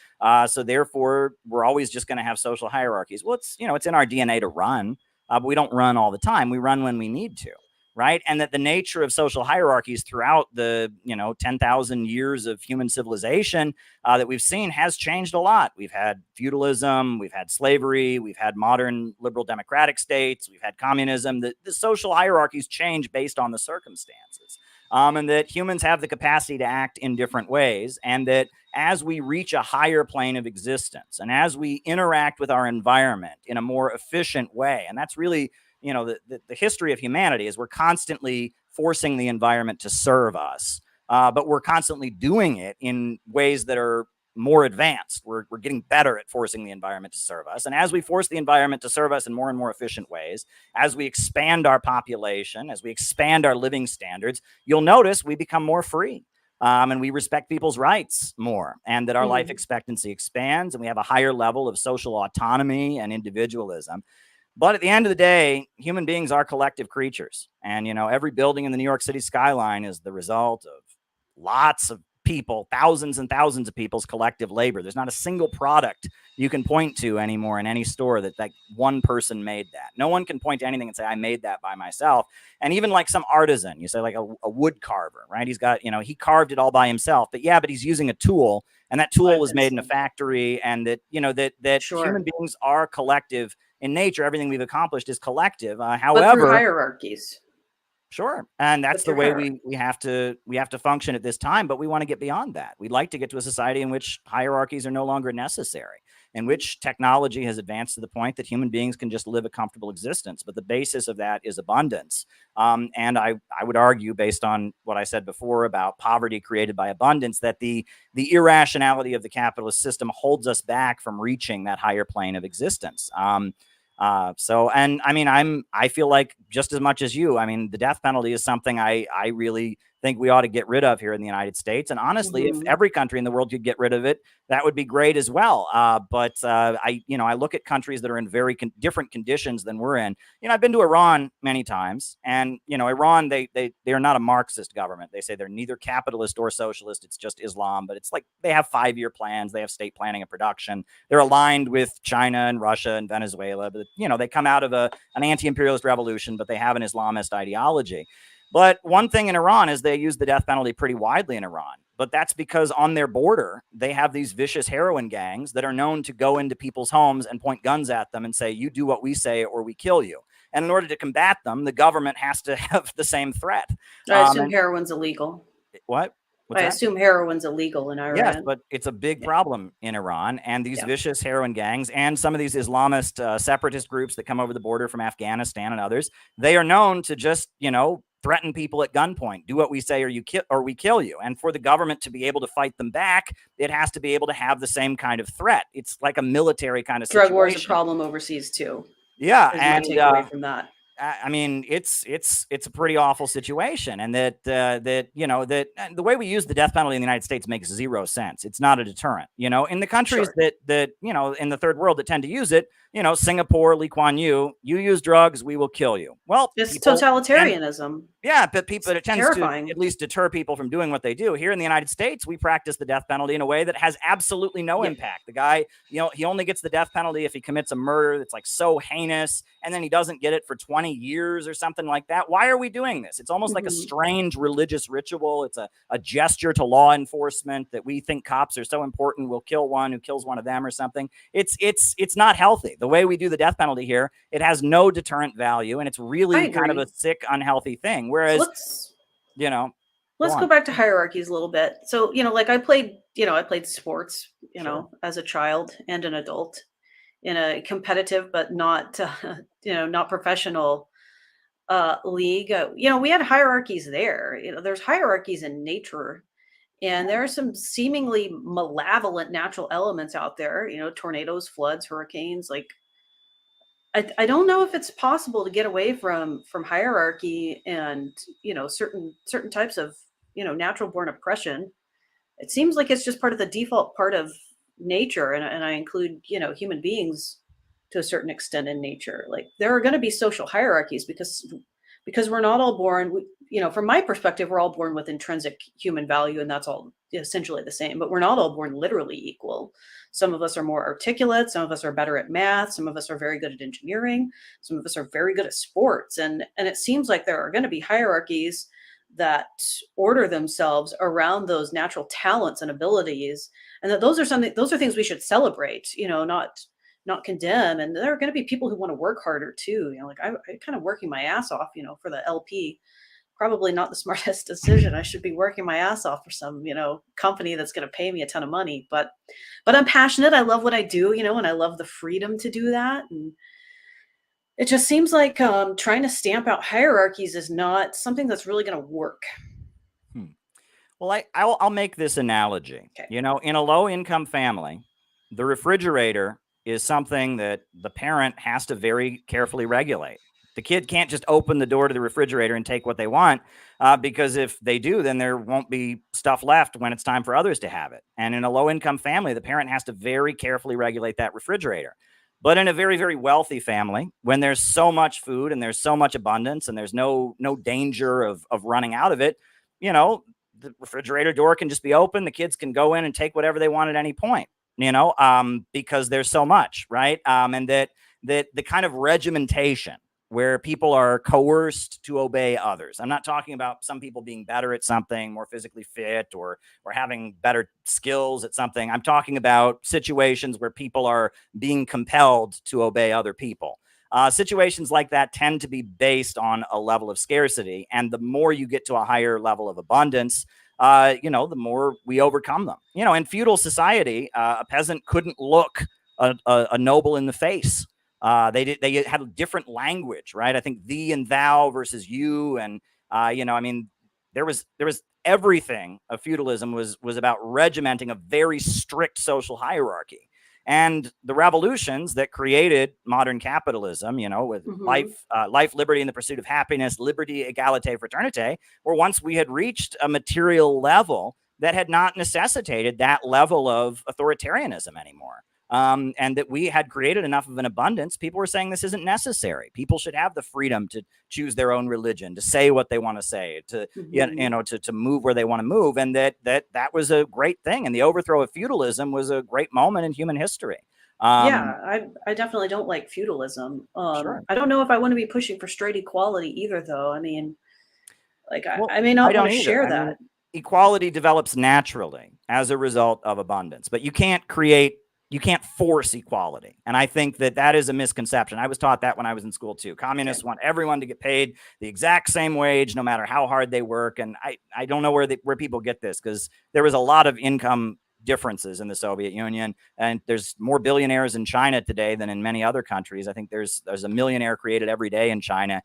So therefore, we're always just going to have social hierarchies. Well, it's in our DNA to run, but we don't run all the time. We run when we need to. Right. And that the nature of social hierarchies throughout the, 10,000 years of human civilization that we've seen has changed a lot. We've had feudalism, we've had slavery, we've had modern liberal democratic states, we've had communism. The social hierarchies change based on the circumstances. and that humans have the capacity to act in different ways, and that as we reach a higher plane of existence and as we interact with our environment in a more efficient way, and that's really, the history of humanity is we're constantly forcing the environment to serve us, but we're constantly doing it in ways that are more advanced. We're getting better at forcing the environment to serve us. And as we force the environment to serve us in more and more efficient ways, as we expand our population, as we expand our living standards, you'll notice we become more free. And we respect people's rights more, and that our life expectancy expands, and we have a higher level of social autonomy and individualism. But at the end of the day, human beings are collective creatures. And, every building in the New York City skyline is the result of lots of people, thousands and thousands of people's collective labor. There's not a single product you can point to anymore in any store that one person made that. No one can point to anything and say, I made that by myself. And even like some artisan, you say like a wood carver, right? He's got, he carved it all by himself, but he's using a tool, and that tool was made in a factory, and that Sure. human beings are collective in nature. Everything we've accomplished is collective. But However, through hierarchies. Sure. And that's the way we have to function at this time, but we want to get beyond that. We'd like to get to a society in which hierarchies are no longer necessary, in which technology has advanced to the point that human beings can just live a comfortable existence. But the basis of that is abundance. And I would argue, based on what I said before about poverty created by abundance, that the irrationality of the capitalist system holds us back from reaching that higher plane of existence. I feel like just as much as you, the death penalty is something I really think we ought to get rid of here in the United States. And honestly, if every country in the world could get rid of it, that would be great as well. But I look at countries that are in very different conditions than we're in. I've been to Iran many times, and Iran, they are not a Marxist government. They say they're neither capitalist or socialist. It's just Islam, but it's like they have 5-year plans. They have state planning and production. They're aligned with China and Russia and Venezuela. But they come out of an anti-imperialist revolution, but they have an Islamist ideology. But one thing in Iran is they use the death penalty pretty widely in Iran. But that's because on their border, they have these vicious heroin gangs that are known to go into people's homes and point guns at them and say, you do what we say or we kill you. And in order to combat them, the government has to have the same threat. I assume heroin's illegal. What? I assume heroin's illegal in Iran. Yes, but it's a big problem in Iran. And these vicious heroin gangs and some of these Islamist separatist groups that come over the border from Afghanistan and others, they are known to just, threaten people at gunpoint, do what we say or we kill you. And for the government to be able to fight them back, it has to be able to have the same kind of threat. It's like a military kind of situation. Drug war is a problem overseas too. Yeah. There's no takeaway from that. It's a pretty awful situation, and that the way we use the death penalty in the United States makes zero sense. It's not a deterrent. In the countries that in the third world that tend to use it, Singapore, Lee Kuan Yew, you use drugs, we will kill you. Well, it's totalitarianism. But it tends to at least deter people from doing what they do. Here in the United States, we practice the death penalty in a way that has absolutely no impact. The guy, he only gets the death penalty if he commits a murder that's like so heinous, and then he doesn't get it for 20 years or something like that. Why are we doing this? It's almost like a strange religious ritual. It's a gesture to law enforcement that we think cops are so important, we'll kill one who kills one of them or something. It's not healthy. The way we do the death penalty here, it has no deterrent value, and it's really kind of a sick, unhealthy thing. Whereas, let's go back to hierarchies a little bit. So, like I played sports, as a child and an adult in a competitive, but not, not professional league. We had hierarchies there. There's hierarchies in nature, and there are some seemingly malevolent natural elements out there, tornadoes, floods, hurricanes. Like, I don't know if it's possible to get away from hierarchy and certain types of natural born oppression. It seems like it's just part of the default part of nature, and I include human beings to a certain extent in nature. Like, there are going to be social hierarchies because we're not all born. From my perspective, we're all born with intrinsic human value, and that's all essentially the same. But we're not all born literally equal. Some of us are more articulate. Some of us are better at math. Some of us are very good at engineering. Some of us are very good at sports. And it seems like there are going to be hierarchies that order themselves around those natural talents and abilities, and that those are things we should celebrate. Not condemn. And there are going to be people who want to work harder too. Like I kind of working my ass off, for the LP probably not the smartest decision. I should be working my ass off for some, company that's going to pay me a ton of money. But I'm passionate. I love what I do, and I love the freedom to do that. And it just seems like trying to stamp out hierarchies is not something that's really going to work. Hmm. Well, I'll make this analogy. Okay. In a low income family, the refrigerator is something that the parent has to very carefully regulate. The kid can't just open the door to the refrigerator and take what they want, because if they do, then there won't be stuff left when it's time for others to have it. And in a low income family, the parent has to very carefully regulate that refrigerator. But in a very, very wealthy family, when there's so much food and there's so much abundance and there's no danger of running out of it, the refrigerator door can just be open. The kids can go in and take whatever they want at any point, because there's so much, right? And that the kind of regimentation where people are coerced to obey others. I'm not talking about some people being better at something, more physically fit, or having better skills at something. I'm talking about situations where people are being compelled to obey other people. Situations like that tend to be based on a level of scarcity. And the more you get to a higher level of abundance, the more we overcome them. In feudal society, a peasant couldn't look a noble in the face. They had a different language, right? I think thee and thou versus you. And, there was everything of feudalism was about regimenting a very strict social hierarchy. And the revolutions that created modern capitalism, with life, liberty, and the pursuit of happiness, liberty, egalite, fraternite, were once we had reached a material level that had not necessitated that level of authoritarianism anymore. And that we had created enough of an abundance. People were saying this isn't necessary. People should have the freedom to choose their own religion, to say what they want to say, to to move where they want to move, and that was a great thing. And the overthrow of feudalism was a great moment in human history. Yeah, I definitely don't like feudalism. Sure. I don't know if I want to be pushing for straight equality either, though. I mean, like Well, I may not I don't want to either. share I that. mean, equality develops naturally as a result of abundance, but you can't force equality. And I think that is a misconception. I was taught that when I was in school too. Communists want everyone to get paid the exact same wage, no matter how hard they work. And I don't know where people get this, because there was a lot of income differences in the Soviet Union, and there's more billionaires in China today than in many other countries. I think there's a millionaire created every day in China.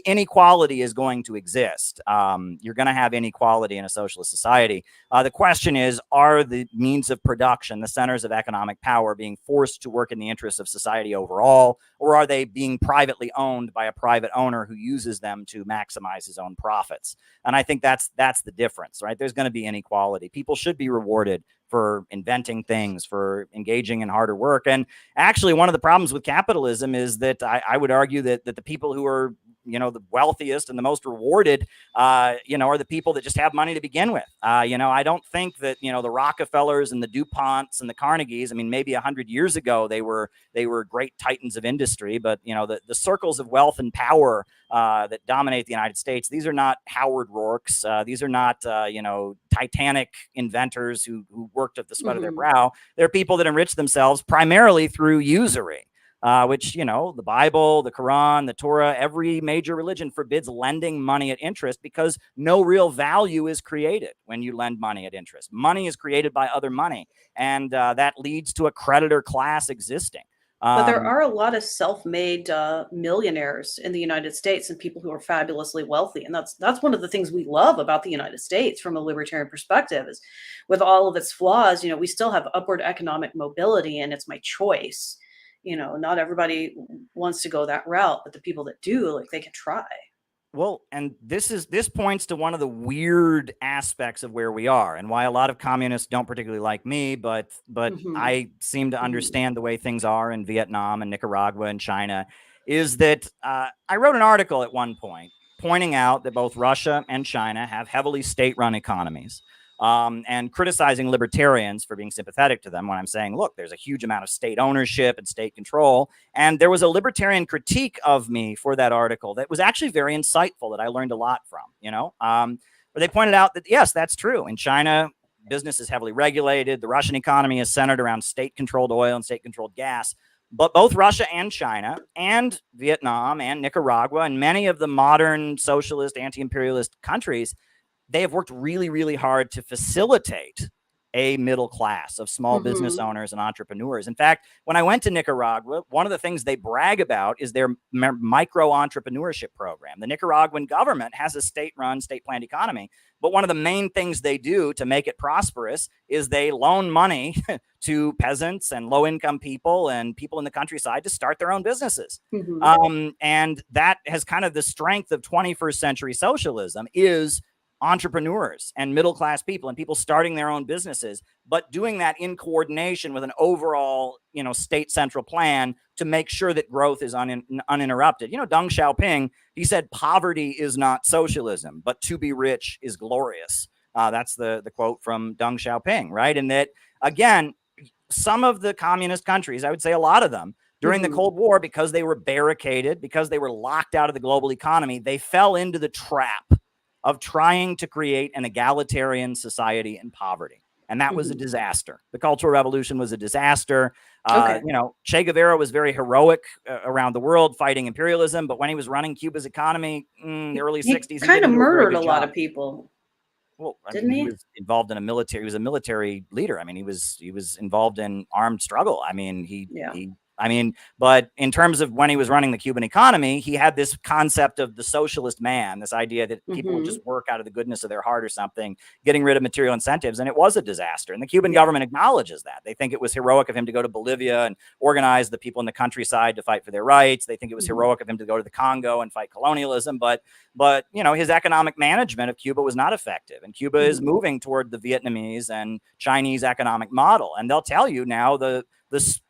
Inequality is going to exist. You're going to have inequality in a socialist society. The question is, are the means of production, the centers of economic power, being forced to work in the interests of society overall, or are they being privately owned by a private owner who uses them to maximize his own profits? And I think that's the difference, right? There's going to be inequality. People should be rewarded for inventing things, for engaging in harder work. And actually, one of the problems with capitalism is that I would argue that the people who are the wealthiest and the most rewarded, are the people that just have money to begin with. I don't think that, the Rockefellers and the DuPonts and the Carnegies, I mean, maybe 100 years ago, they were great titans of industry, but, the circles of wealth and power that dominate the United States, these are not Howard Rourke's. These are not, Titanic inventors who worked at the sweat of their brow. They're people that enrich themselves primarily through usury. Which, the Bible, the Quran, the Torah, every major religion forbids lending money at interest, because no real value is created when you lend money at interest. Money is created by other money, and that leads to a creditor class existing. But there are a lot of self-made millionaires in the United States, and people who are fabulously wealthy. And that's one of the things we love about the United States from a libertarian perspective, is with all of its flaws, we still have upward economic mobility, and it's my choice. Not everybody wants to go that route, but the people that do, like, they can try. Well, and this points to one of the weird aspects of where we are, and why a lot of communists don't particularly like me, but I seem to understand the way things are in Vietnam and Nicaragua and China, is that I wrote an article at one point pointing out that both Russia and China have heavily state-run economies. And criticizing libertarians for being sympathetic to them when I'm saying, look, there's a huge amount of state ownership and state control. And there was a libertarian critique of me for that article that was actually very insightful, that I learned a lot from, where they pointed out that, yes, that's true. In China, business is heavily regulated. The Russian economy is centered around state-controlled oil and state-controlled gas. But both Russia and China and Vietnam and Nicaragua and many of the modern socialist, anti-imperialist countries, they have worked really, really hard to facilitate a middle class of small business owners and entrepreneurs. In fact, when I went to Nicaragua, one of the things they brag about is their micro entrepreneurship program. The Nicaraguan government has a state-run, state-planned economy, but one of the main things they do to make it prosperous is they loan money to peasants and low-income people and people in the countryside to start their own businesses. And that has kind of the strength of 21st century socialism is entrepreneurs and middle-class people and people starting their own businesses, but doing that in coordination with an overall, state central plan to make sure that growth is uninterrupted. Deng Xiaoping, he said, poverty is not socialism, but to be rich is glorious. That's the quote from Deng Xiaoping, right? And that, again, some of the communist countries, I would say a lot of them, during the Cold War, because they were barricaded, because they were locked out of the global economy, they fell into the trap of trying to create an egalitarian society in poverty. And that was a disaster. The Cultural Revolution was a disaster. Che Guevara was very heroic around the world fighting imperialism, but when he was running Cuba's economy in the early 60s, he kind of murdered a lot of people. Well, he was involved in he was a military leader. I mean, he was involved in armed struggle. I mean, but in terms of when he was running the Cuban economy, he had this concept of the socialist man, this idea that people would just work out of the goodness of their heart or something, getting rid of material incentives. And it was a disaster. And the Cuban government acknowledges that. They think it was heroic of him to go to Bolivia and organize the people in the countryside to fight for their rights. They think it was heroic of him to go to the Congo and fight colonialism. But his economic management of Cuba was not effective. And Cuba is moving toward the Vietnamese and Chinese economic model. And they'll tell you now the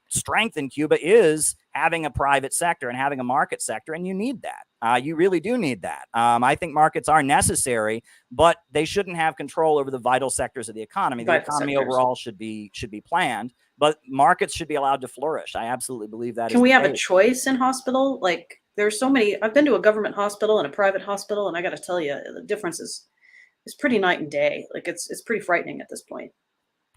strength in Cuba is having a private sector and having a market sector, and you need that. You really do need that. I think markets are necessary, but they shouldn't have control over the vital sectors of the economy. The economy overall should be planned, but markets should be allowed to flourish. I absolutely believe that. Can we have a choice in hospital? Like, there's so many. I've been to a government hospital and a private hospital, and I got to tell you, the difference is pretty night and day. Like, it's pretty frightening at this point.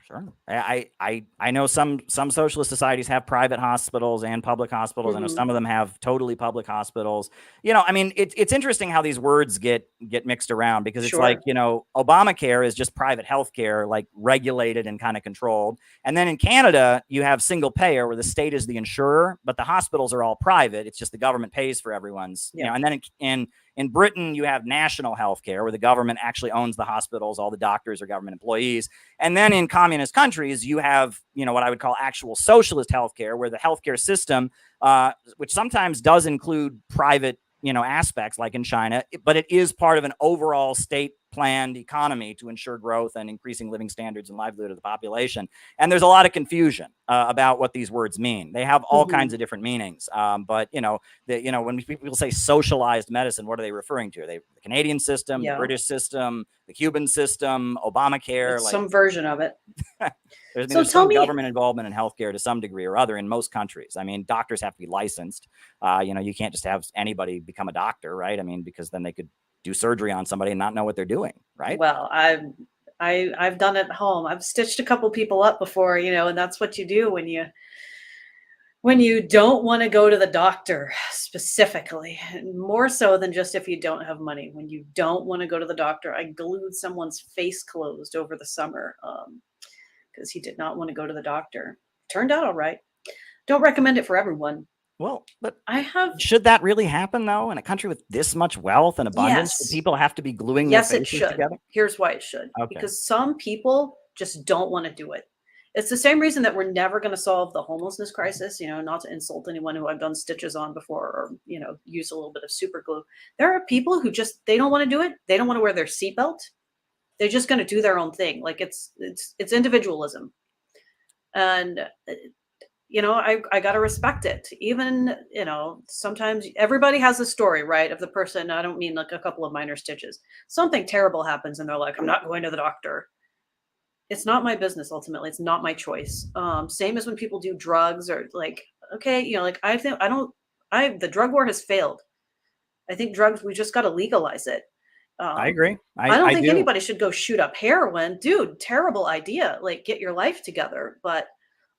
Sure. I know some socialist societies have private hospitals and public hospitals. I know some of them have totally public hospitals. I mean, it's interesting how these words get mixed around, because it's like, Obamacare is just private healthcare, like regulated and kind of controlled. And then in Canada, you have single payer where the state is the insurer, but the hospitals are all private. It's just the government pays for everyone's, and then in Britain, you have national health care where the government actually owns the hospitals. All the doctors are government employees. And then in communist countries, you have, what I would call actual socialist healthcare, where the healthcare system, which sometimes does include private, aspects like in China, but it is part of an overall state planned economy to ensure growth and increasing living standards and livelihood of the population. And there's a lot of confusion about what these words mean. They have all kinds of different meanings. But when people say socialized medicine, what are they referring to? Are they the Canadian system, the British system, the Cuban system, Obamacare, some version of it. There's some government involvement in healthcare to some degree or other in most countries. I mean, doctors have to be licensed. You can't just have anybody become a doctor, right? I mean, because then they could do surgery on somebody and not know what they're doing, right? Well, I've done it at home. I've stitched a couple people up before, and that's what you do when you don't want to go to the doctor specifically, more so than just if you don't have money. When you don't want to go to the doctor, I glued someone's face closed over the summer because he did not want to go to the doctor. Turned out all right. Don't recommend it for everyone. Well, but should that really happen though in a country with this much wealth and abundance? Yes. Do people have to be gluing their faces together? Here's why it should. Okay. Because some people just don't want to do it. It's the same reason that we're never going to solve the homelessness crisis, not to insult anyone who I've done stitches on before or, use a little bit of super glue. There are people who they don't want to do it. They don't want to wear their seatbelt. They're just going to do their own thing. Like it's individualism. And I got to respect it. Even, sometimes everybody has a story, right? Of the person, I don't mean like a couple of minor stitches. Something terrible happens and they're like, I'm not going to the doctor. It's not my business. Ultimately, it's not my choice. Same as when people do drugs or like, okay, the drug war has failed. I think drugs, we just got to legalize it. I agree. I don't think anybody should go shoot up heroin. Dude, terrible idea. Like, get your life together. But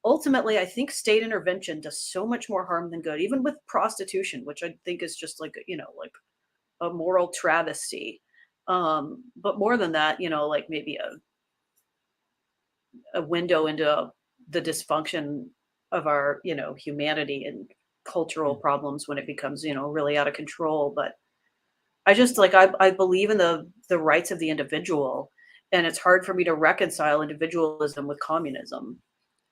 ultimately, I think state intervention does so much more harm than good, even with prostitution, which I think is just like, like a moral travesty. But more than that, like maybe a window into the dysfunction of our, humanity and cultural Mm. problems when it becomes, really out of control. But I just like I believe in the rights of the individual, and it's hard for me to reconcile individualism with communism.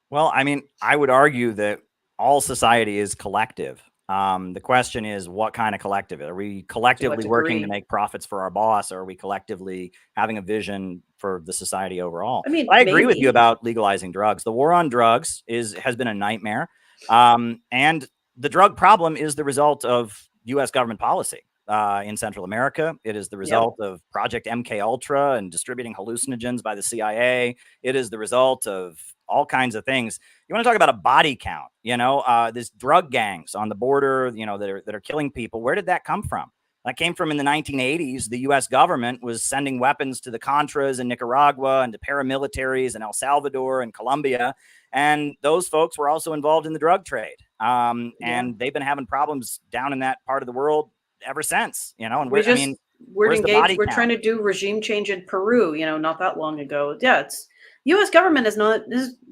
Well, I mean, I would argue that all society is collective. The question is, what kind of collective? Are we To what collectively working to degree? make profits for our boss, or are we collectively having a vision for the society overall? I mean, I agree with you maybe. about legalizing drugs. The war on drugs has been a nightmare, and the drug problem is the result of U.S. government policy. In Central America, it is the Yep. result of Project MK Ultra and distributing hallucinogens by the CIA. It is the result of all kinds of things. You want to talk about a body count, there's drug gangs on the border, that are killing people. Where did that come from? That came from in the 1980s. The US government was sending weapons to the Contras in Nicaragua and to paramilitaries in El Salvador and Colombia. And those folks were also involved in the drug trade. Yeah. And they've been having problems down in that part of the world ever since, and We I just mean, we're where's the engaged. body We're count? trying to do regime change in Peru, not that long ago. Yeah, it's U.S. government is not.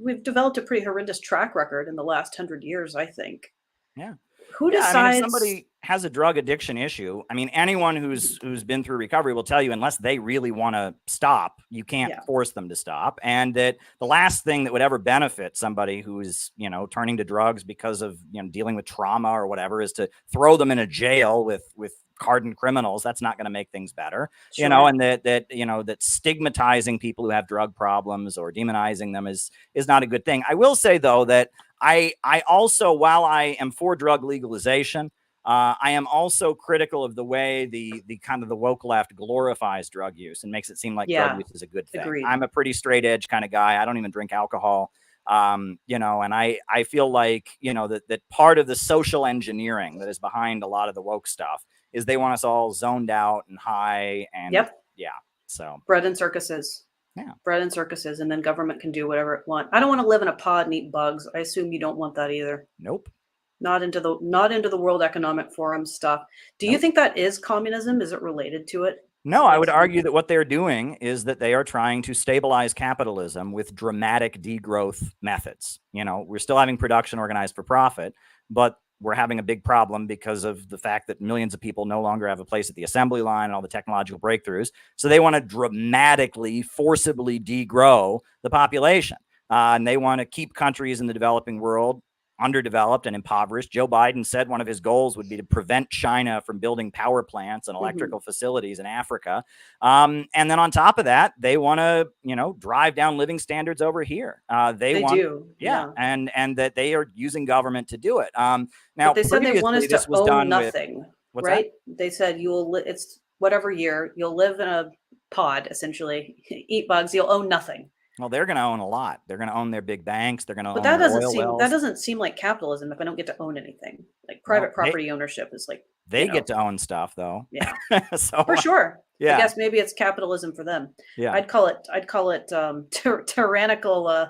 We've developed a pretty horrendous track record in the last 100 years. I think. Yeah. Who Yeah, I mean, if decides? somebody has a drug addiction issue, I mean, anyone who's been through recovery will tell you, unless they really want to stop, you can't Yeah, force them to stop. And that the last thing that would ever benefit somebody who's, turning to drugs because of, dealing with trauma or whatever is to throw them in a jail with hardened criminals. That's not going to make things better, sure. and that stigmatizing people who have drug problems or demonizing them is not a good thing. I will say though that I also, while I am for drug legalization, I am also critical of the way the kind of the woke left glorifies drug use and makes it seem like drug Yeah, use is a good thing. agreed. I'm a pretty straight edge kind of guy. I don't even drink alcohol. And I feel like, that part of the social engineering that is behind a lot of the woke stuff is they want us all zoned out and high and Yep. yeah. So Bread and circuses. yeah, Bread and circuses, and then government can do whatever it wants. I don't want to live in a pod and eat bugs. I assume you don't want that either. nope, Not into the World Economic Forum stuff. Do you nope. think that is communism? Is it related to it? Is No, it I like would some? argue that what they're doing is that they are trying to stabilize capitalism with dramatic degrowth methods. We're still having production organized for profit, but we're having a big problem because of the fact that millions of people no longer have a place at the assembly line and all the technological breakthroughs. So they want to dramatically, forcibly degrow the population. And they want to keep countries in the developing world underdeveloped and impoverished. Joe Biden said one of his goals would be to prevent China from building power plants and Mhm. electrical facilities in Africa. And then on top of that, they want to, drive down living standards over here. They They want, do, yeah, yeah. and that they are using government to do it. But Now, they said they want us previously, to this was own done with nothing, what's that? right? They said it's whatever year, you'll live in a pod, essentially, eat bugs, you'll own nothing. Well, they're going to own a lot. They're going to own their big banks. They're going to But own that their doesn't oil seem that wells. doesn't seem like capitalism if I don't get to own anything. Like Well, private property ownership is like, they get to own stuff though. yeah, So for sure. I yeah, guess maybe it's capitalism for them. yeah. I'd call it tyrannical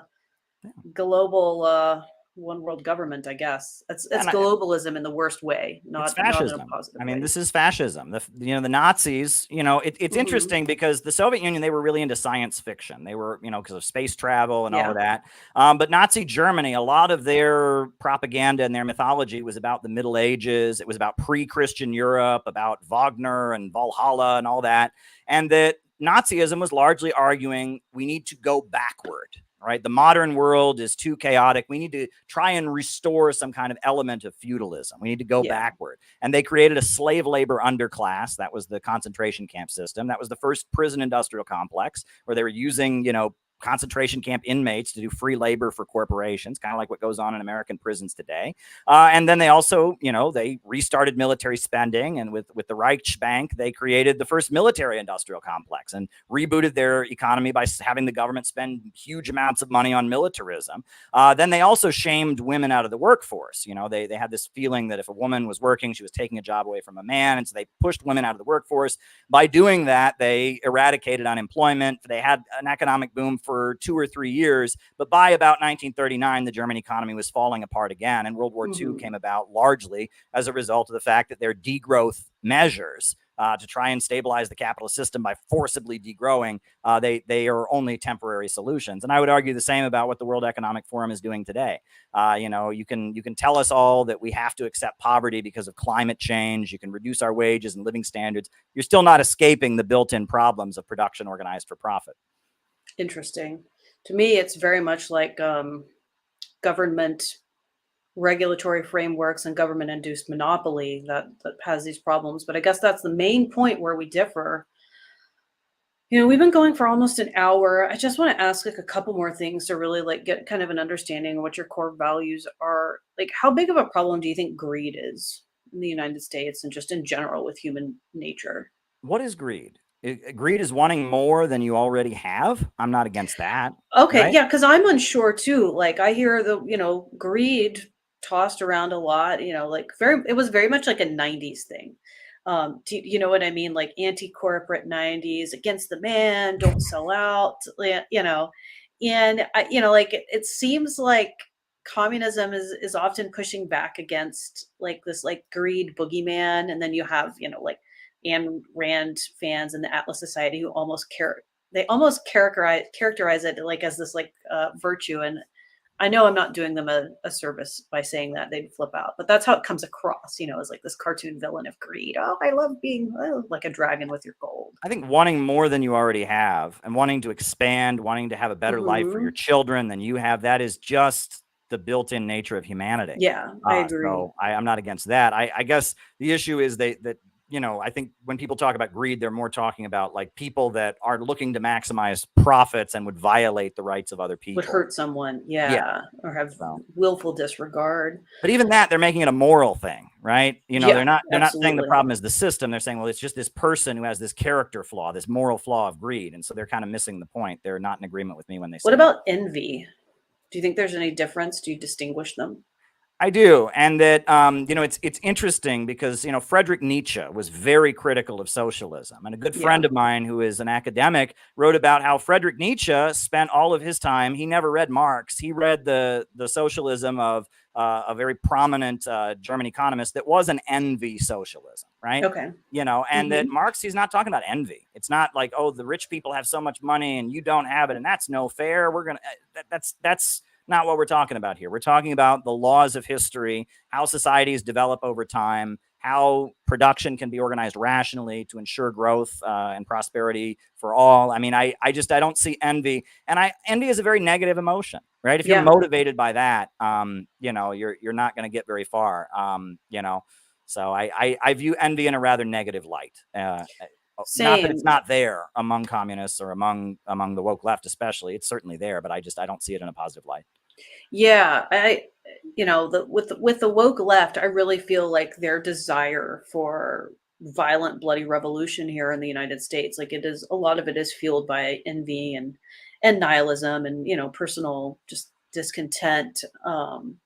global one world government, I guess. It's And globalism in the worst way, it's not in a fascism. positive I mean, way. this is fascism. The Nazis, it's Hmm. interesting because the Soviet Union, they were really into science fiction. They were, because of space travel and all of Yeah. that. But Nazi Germany, a lot of their propaganda and their mythology was about the Middle Ages. It was about pre-Christian Europe, about Wagner and Valhalla and all that. And that Nazism was largely arguing we need to go backward. Right. The modern world is too chaotic. We need to try and restore some kind of element of feudalism. We need to go Yeah. backward. And they created a slave labor underclass. That was the concentration camp system. That was the first prison industrial complex where they were using, concentration camp inmates to do free labor for corporations, kind of like what goes on in American prisons today. And then they also, they restarted military spending, and with the Reichsbank, they created the first military industrial complex and rebooted their economy by having the government spend huge amounts of money on militarism. Then they also shamed women out of the workforce. They had this feeling that if a woman was working, she was taking a job away from a man, and so they pushed women out of the workforce. By doing that, they eradicated unemployment. They had an economic boom for 2 or 3 years, but by about 1939, the German economy was falling apart again, and World War II came about largely as a result of the fact that their degrowth measures to try and stabilize the capitalist system by forcibly degrowing, they are only temporary solutions. And I would argue the same about what the World Economic Forum is doing today. You can tell us all that we have to accept poverty because of climate change. You can reduce our wages and living standards. You're still not escaping the built-in problems of production organized for profit. Interesting. To me, it's very much like government regulatory frameworks and government-induced monopoly that has these problems. But I guess that's the main point where we differ. We've been going for almost an hour. I just want to ask like a couple more things to really like get kind of an understanding of what your core values are. Like, how big of a problem do you think greed is in the United States and just in general with human nature? What is greed? Greed is wanting more than you already have. I'm not against that, Okay, right? yeah, because I'm unsure too. Like I hear greed tossed around a lot, like it was very much like a 90s thing. Do you know what I mean? Like anti-corporate 90s, against the man, don't sell out, and like it seems like communism is often pushing back against like this like greed boogeyman, and then you have, like Ayn Rand fans in the Atlas Society who almost characterize it like as this like virtue. And I know I'm not doing them a service by saying that, they'd flip out, but that's how it comes across, as like this cartoon villain of greed. Oh, I love being like a dragon with your gold. I think wanting more than you already have and wanting to expand, wanting to have a better life for your children than you have, that is just the built-in nature of humanity. Yeah, I agree. So I'm not against that. I guess the issue is that I think when people talk about greed, they're more talking about like people that are looking to maximize profits and would violate the rights of other people. Would hurt someone, Yeah. yeah, or have So. willful disregard. But even that, they're making it a moral thing, right? Yeah, they're not saying the absolutely. problem is the system. They're saying, well, it's just this person who has this character flaw, this moral flaw of greed. And so they're kind of missing the point. They're not in agreement with me when they say What that. about envy? Do you think there's any difference? Do you distinguish them? I do. And that, it's interesting because, Friedrich Nietzsche was very critical of socialism. And a good friend of mine who is an academic wrote about how Friedrich Nietzsche spent all of his time, he never read Marx. He read the socialism of a very prominent German economist that was an envy socialism, right? Okay. And that Marx, he's not talking about envy. It's not like, oh, the rich people have so much money and you don't have it, and that's no fair. We're going to, that's not what we're talking about here. We're talking about the laws of history, how societies develop over time, how production can be organized rationally to ensure growth and prosperity for all. I mean, I don't see envy, and envy is a very negative emotion, right? If you're motivated by that, you're not going to get very far, So I view envy in a rather negative light. Not that it's not there among communists or among the woke left, especially. It's certainly there, but I don't see it in a positive light. Yeah, with the woke left, I really feel like their desire for violent, bloody revolution here in the United States, like a lot of it is fueled by envy and nihilism and personal just discontent. And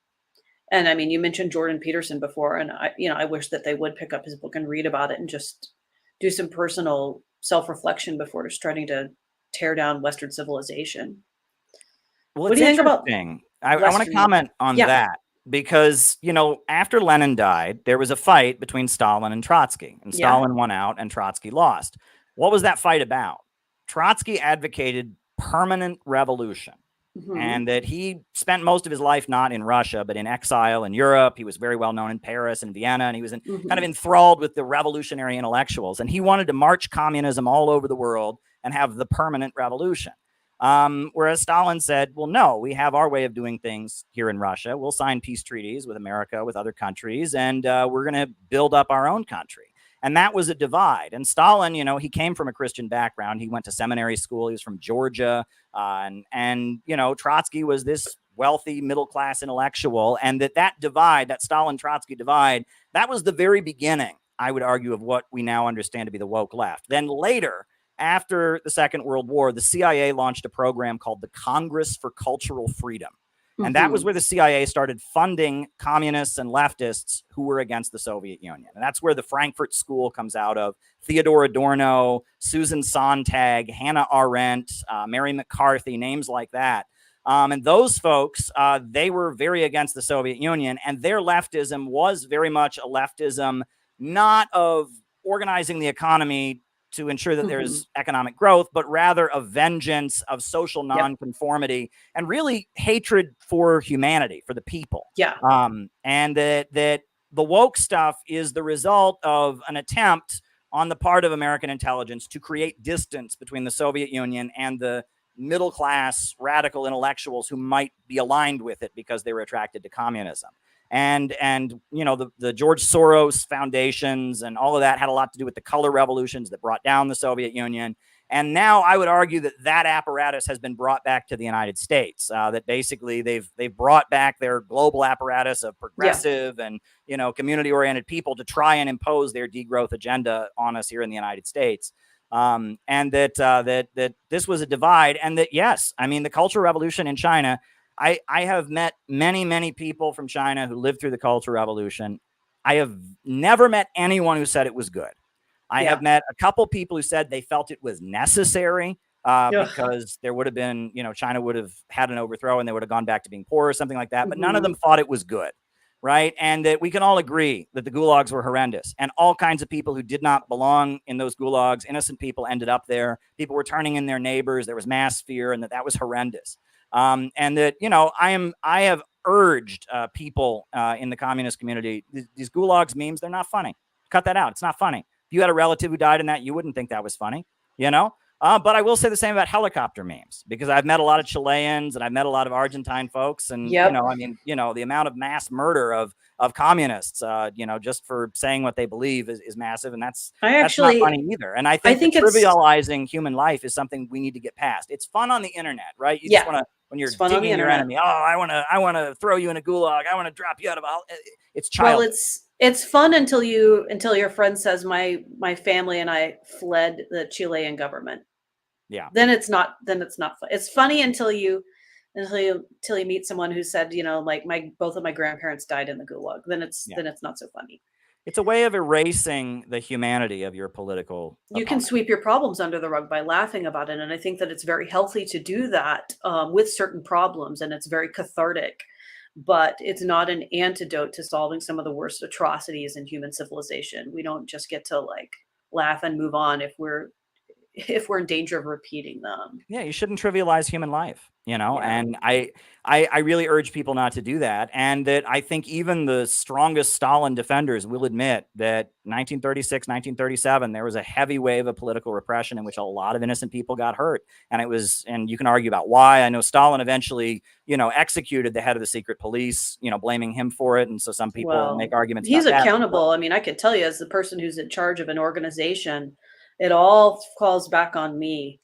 I mean, you mentioned Jordan Peterson before, and I wish that they would pick up his book and read about it and just do some personal self-reflection before just trying to tear down Western civilization. Well, What it's do you think about interesting. I want to comment on that because, after Lenin died, there was a fight between Stalin and Trotsky, and Stalin won out and Trotsky lost. What was that fight about? Trotsky advocated permanent revolution. And that he spent most of his life not in Russia, but in exile in Europe. He was very well known in Paris and Vienna, and he was kind of enthralled with the revolutionary intellectuals. And he wanted to march communism all over the world and have the permanent revolution. Whereas Stalin said, well, no, we have our way of doing things here in Russia. We'll sign peace treaties with America, with other countries, and we're going to build up our own country. And that was a divide. And Stalin, he came from a Christian background. He went to seminary school. He was from Georgia. And Trotsky was this wealthy middle-class intellectual. And that divide, that Stalin-Trotsky divide, that was the very beginning, I would argue, of what we now understand to be the woke left. Then later, after the Second World War, the CIA launched a program called the Congress for Cultural Freedom. And that was where the CIA started funding communists and leftists who were against the Soviet Union. And that's where the Frankfurt School comes out of. Theodore Adorno, Susan Sontag, Hannah Arendt, Mary McCarthy, names like that. And those folks, they were very against the Soviet Union, and their leftism was very much a leftism, not of organizing the economy to ensure that there's economic growth, but rather of vengeance, of social nonconformity, and really hatred for humanity, for the people. Yeah. And that the woke stuff is the result of an attempt on the part of American intelligence to create distance between the Soviet Union and the middle class radical intellectuals who might be aligned with it because they were attracted to communism. And you know, the George Soros foundations and all of that had a lot to do with the color revolutions that brought down the Soviet Union. And now I would argue that that apparatus has been brought back to the United States. That basically they've brought back their global apparatus of progressive and, you know, community-oriented people to try and impose their degrowth agenda on us here in the United States. And that this was a divide, and that, yes, I mean, the Cultural Revolution in China, I have met many people from China who lived through the Cultural Revolution. I have never met anyone who said it was good. I have met a couple people who said they felt it was necessary because there would have been, you know, China would have had an overthrow and they would have gone back to being poor or something like that. But none of them thought it was good. Right. And that we can all agree that the gulags were horrendous, and all kinds of people who did not belong in those gulags, innocent people, ended up there. People were turning in their neighbors. There was mass fear, and that was horrendous. And that, you know, I have urged people in the communist community, these gulags memes, they're not funny. Cut that out. It's not funny. If you had a relative who died in that, you wouldn't think that was funny, you know? But I will say the same about helicopter memes, because I've met a lot of Chileans and I've met a lot of Argentine folks. And, you know, I mean, you know, the amount of mass murder of communists, you know, just for saying what they believe is massive. And that's not funny either. And I think trivializing human life is something we need to get past. It's fun on the internet, right? You just want to, when you're digging your enemy, oh, I want to throw you in a gulag. I want to drop you out of a, it's childish. Well, it's fun until your friend says my family and I fled the Chilean government. Yeah. Then it's not fun. It's funny until you meet someone who said, you know, like both of my grandparents died in the gulag. Then it's not so funny. It's a way of erasing the humanity of your political You can sweep your problems under the rug by laughing about it. And I think that it's very healthy to do that with certain problems, and it's very cathartic. But it's not an antidote to solving some of the worst atrocities in human civilization. We don't just get to like laugh and move on if we're in danger of repeating them. Yeah, you shouldn't trivialize human life, you know, and I really urge people not to do that. And that I think even the strongest Stalin defenders will admit that 1936, 1937, there was a heavy wave of political repression in which a lot of innocent people got hurt. And you can argue about why. I know Stalin eventually, you know, executed the head of the secret police, you know, blaming him for it. And so some people make arguments he's about accountable. I mean, I could tell you, as the person who's in charge of an organization, it all falls back on me.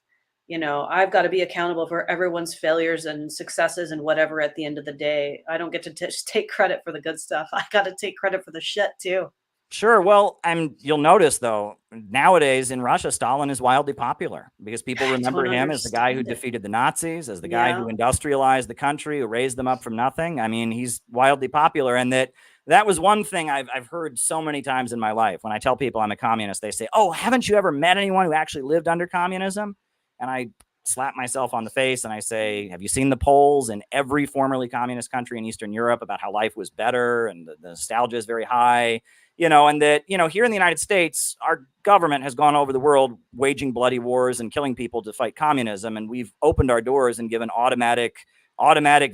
You know, I've got to be accountable for everyone's failures and successes and whatever at the end of the day. I don't get to just take credit for the good stuff. I got to take credit for the shit too. Sure. Well, you'll notice, though, nowadays in Russia, Stalin is wildly popular because people remember him as the guy who defeated the Nazis, as the guy who industrialized the country, who raised them up from nothing. I mean, he's wildly popular. And that was one thing I've heard so many times in my life. When I tell people I'm a communist, they say, oh, haven't you ever met anyone who actually lived under communism? And I slap myself on the face and I say, have you seen the polls in every formerly communist country in Eastern Europe about how life was better and the nostalgia is very high? You know, and that, you know, here in the United States, our government has gone over the world waging bloody wars and killing people to fight communism. And we've opened our doors and given automatic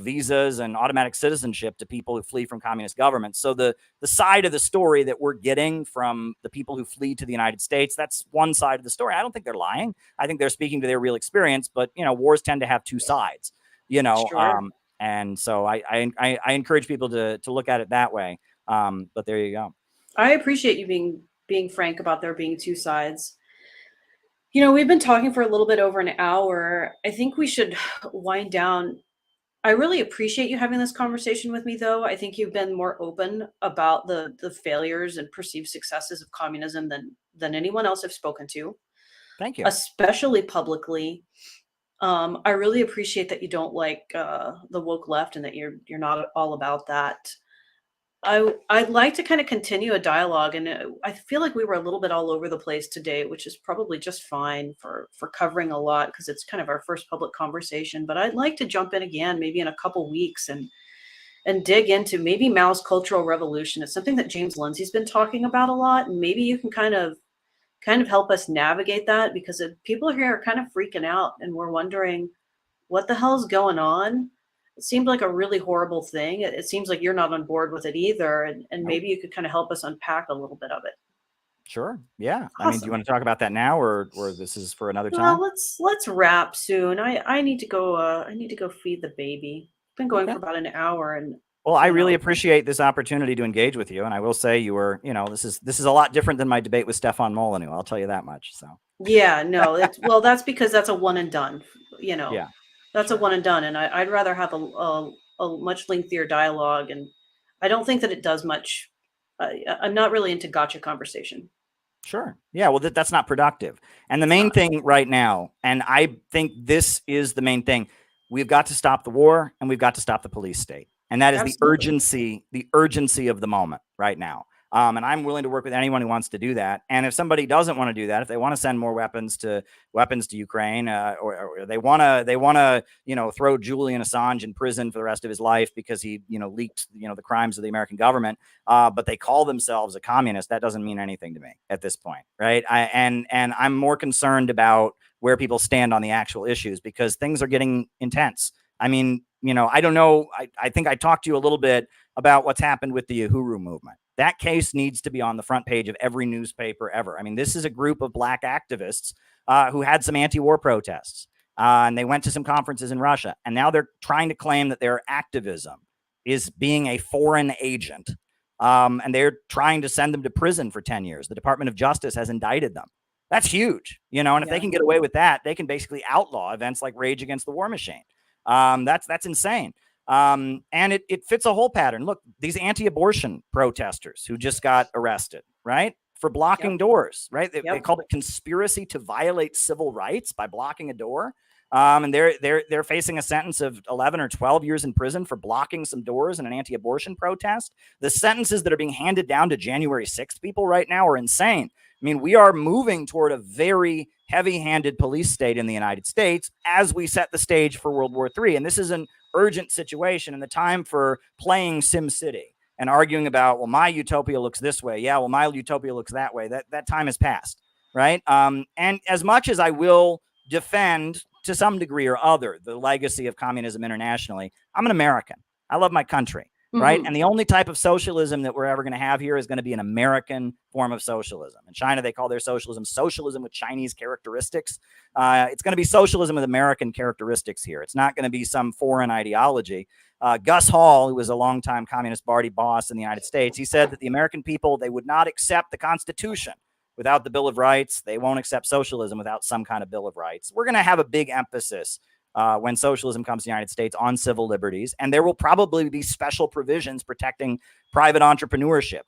visas and automatic citizenship to people who flee from communist governments. So the side of the story that we're getting from the people who flee to the United States, that's one side of the story. I don't think they're lying. I think they're speaking to their real experience. But, you know, wars tend to have two sides, you know. Sure. And so I encourage people to look at it that way. But there you go. I appreciate you being frank about there being two sides. You know, we've been talking for a little bit over an hour. I think we should wind down. I really appreciate you having this conversation with me, though. I think you've been more open about the failures and perceived successes of communism than anyone else I've spoken to. Thank you. Especially publicly. I really appreciate that you don't like the woke left and that you're not all about that. I'd like to kind of continue a dialogue, and I feel like we were a little bit all over the place today, which is probably just fine for covering a lot because it's kind of our first public conversation. But I'd like to jump in again, maybe in a couple weeks, and dig into maybe Mao's Cultural Revolution. It's something that James Lindsay's been talking about a lot, and maybe you can kind of help us navigate that because people here are kind of freaking out, and we're wondering what the hell's going on. It seemed like a really horrible thing. It seems like you're not on board with it either, and Nope. maybe you could kind of help us unpack a little bit of it. Sure. Yeah. I mean, do you Awesome. want to talk about that now, or this is for another Well, time? let's wrap soon. I need to go. I need to go feed the baby. Been going Okay. for about an hour, and Well, I you really know, appreciate this opportunity to engage with you, and I will say you were, this is a lot different than my debate with Stefan Molyneux. I'll tell you that much. So, yeah, no, it's well, that's because that's a one and done. You know, yeah, that's a sure, one and done, and I'd rather have a much lengthier dialogue, and I don't think that it does much. I'm not really into gotcha conversation. sure. Yeah. Well, that's not productive. And the It's main not. thing right now, and I think this is the main thing, we've got to stop the war, and we've got to stop the police state, and that is Absolutely. the urgency of the moment right now. And I'm willing to work with anyone who wants to do that. And if somebody doesn't want to do that, if they want to send more weapons to Ukraine, or they want to throw Julian Assange in prison for the rest of his life because he leaked the crimes of the American government, but they call themselves a communist, that doesn't mean anything to me at this point, right? And I'm more concerned about where people stand on the actual issues because things are getting intense. I mean, I don't know. I think I talked to you a little bit about what's happened with the Uhuru movement. That case needs to be on the front page of every newspaper ever. I mean, this is a group of black activists who had some anti-war protests, and they went to some conferences in Russia, and now they're trying to claim that their activism is being a foreign agent, and they're trying to send them to prison for 10 years. The Department of Justice has indicted them. That's huge, and if they Yeah. can get away with that, they can basically outlaw events like Rage Against the War Machine. That's insane. And it fits a whole pattern. Look, these anti-abortion protesters who just got arrested, right, for blocking Yep. doors, right? They Yep. called it conspiracy to violate civil rights by blocking a door. And they're facing a sentence of 11 or 12 years in prison for blocking some doors in an anti-abortion protest. The sentences that are being handed down to January 6th people right now are insane. I mean, we are moving toward a very heavy-handed police state in the United States as we set the stage for World War III. And this is an urgent situation, and the time for playing Sim City and arguing about, well, my utopia looks this way. Yeah, well, my utopia looks that way. That time has passed, right? And as much as I will defend to some degree or other the legacy of communism internationally, I'm an American. I love my country, right? Hmm. And the only type of socialism that we're ever going to have here is going to be an American form of socialism. In China, they call their socialism with Chinese characteristics. It's going to be socialism with American characteristics here. It's not going to be some foreign ideology. Gus Hall, who was a longtime Communist Party boss in the United States, he said that the American people, they would not accept the Constitution without the Bill of Rights. They won't accept socialism without some kind of Bill of Rights. We're going to have a big emphasis when socialism comes to the United States on civil liberties, and there will probably be special provisions protecting private entrepreneurship.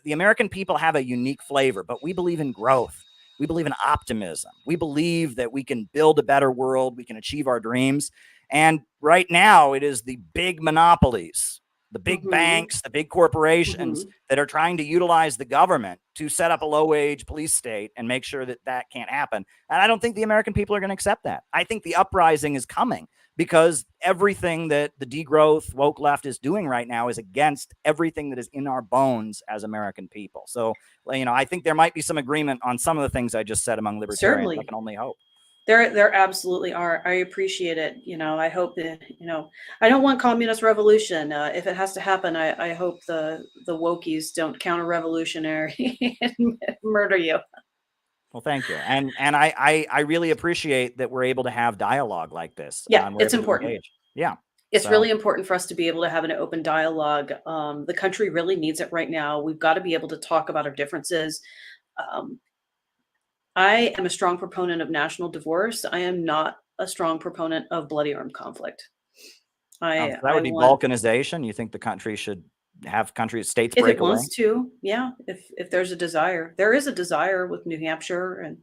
The American people have a unique flavor, but we believe in growth. We believe in optimism. We believe that we can build a better world. We can achieve our dreams. And right now, it is the big monopolies, the big Hmm. banks, the big corporations Hmm. that are trying to utilize the government to set up a low-wage police state and make sure that that can't happen. And I don't think the American people are going to accept that. I think the uprising is coming because everything that the degrowth woke left is doing right now is against everything that is in our bones as American people. So, I think there might be some agreement on some of the things I just said among libertarians. I Certainly. can only hope. There absolutely are. I appreciate it. I hope that, I don't want communist revolution. If it has to happen, I hope the wokies don't counter revolutionary and murder you. Well, thank you. And I really appreciate that we're able to have dialogue like this, Yeah, and we're it's able to important. engage. Yeah. It's So really important for us to be able to have an open dialogue. The country really needs it right now. We've got to be able to talk about our differences. Um, I am a strong proponent of national divorce. I am not a strong proponent of bloody armed conflict. so I that I would be want, balkanization. You think the country should have states if break it away? wants to, yeah, if there's a desire. There is a desire with New Hampshire and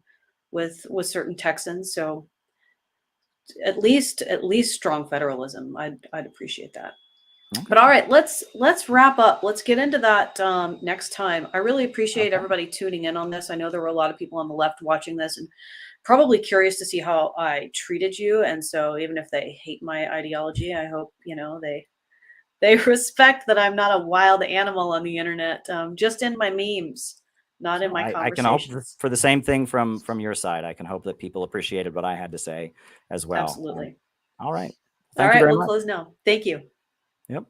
with certain Texans. So at least strong federalism. I'd appreciate that. Okay. But all right, let's wrap up. Let's get into that next time. I really appreciate Okay. everybody tuning in on this. I know there were a lot of people on the left watching this and probably curious to see how I treated you. And so even if they hate my ideology, I hope, you know, they respect that I'm not a wild animal on the internet, just in my memes, not in my I can hope conversations. for the same thing from your side. I can hope that people appreciated what I had to say as well. Absolutely. All right. All Thank you right, very we'll much. close now. Thank you. Yep.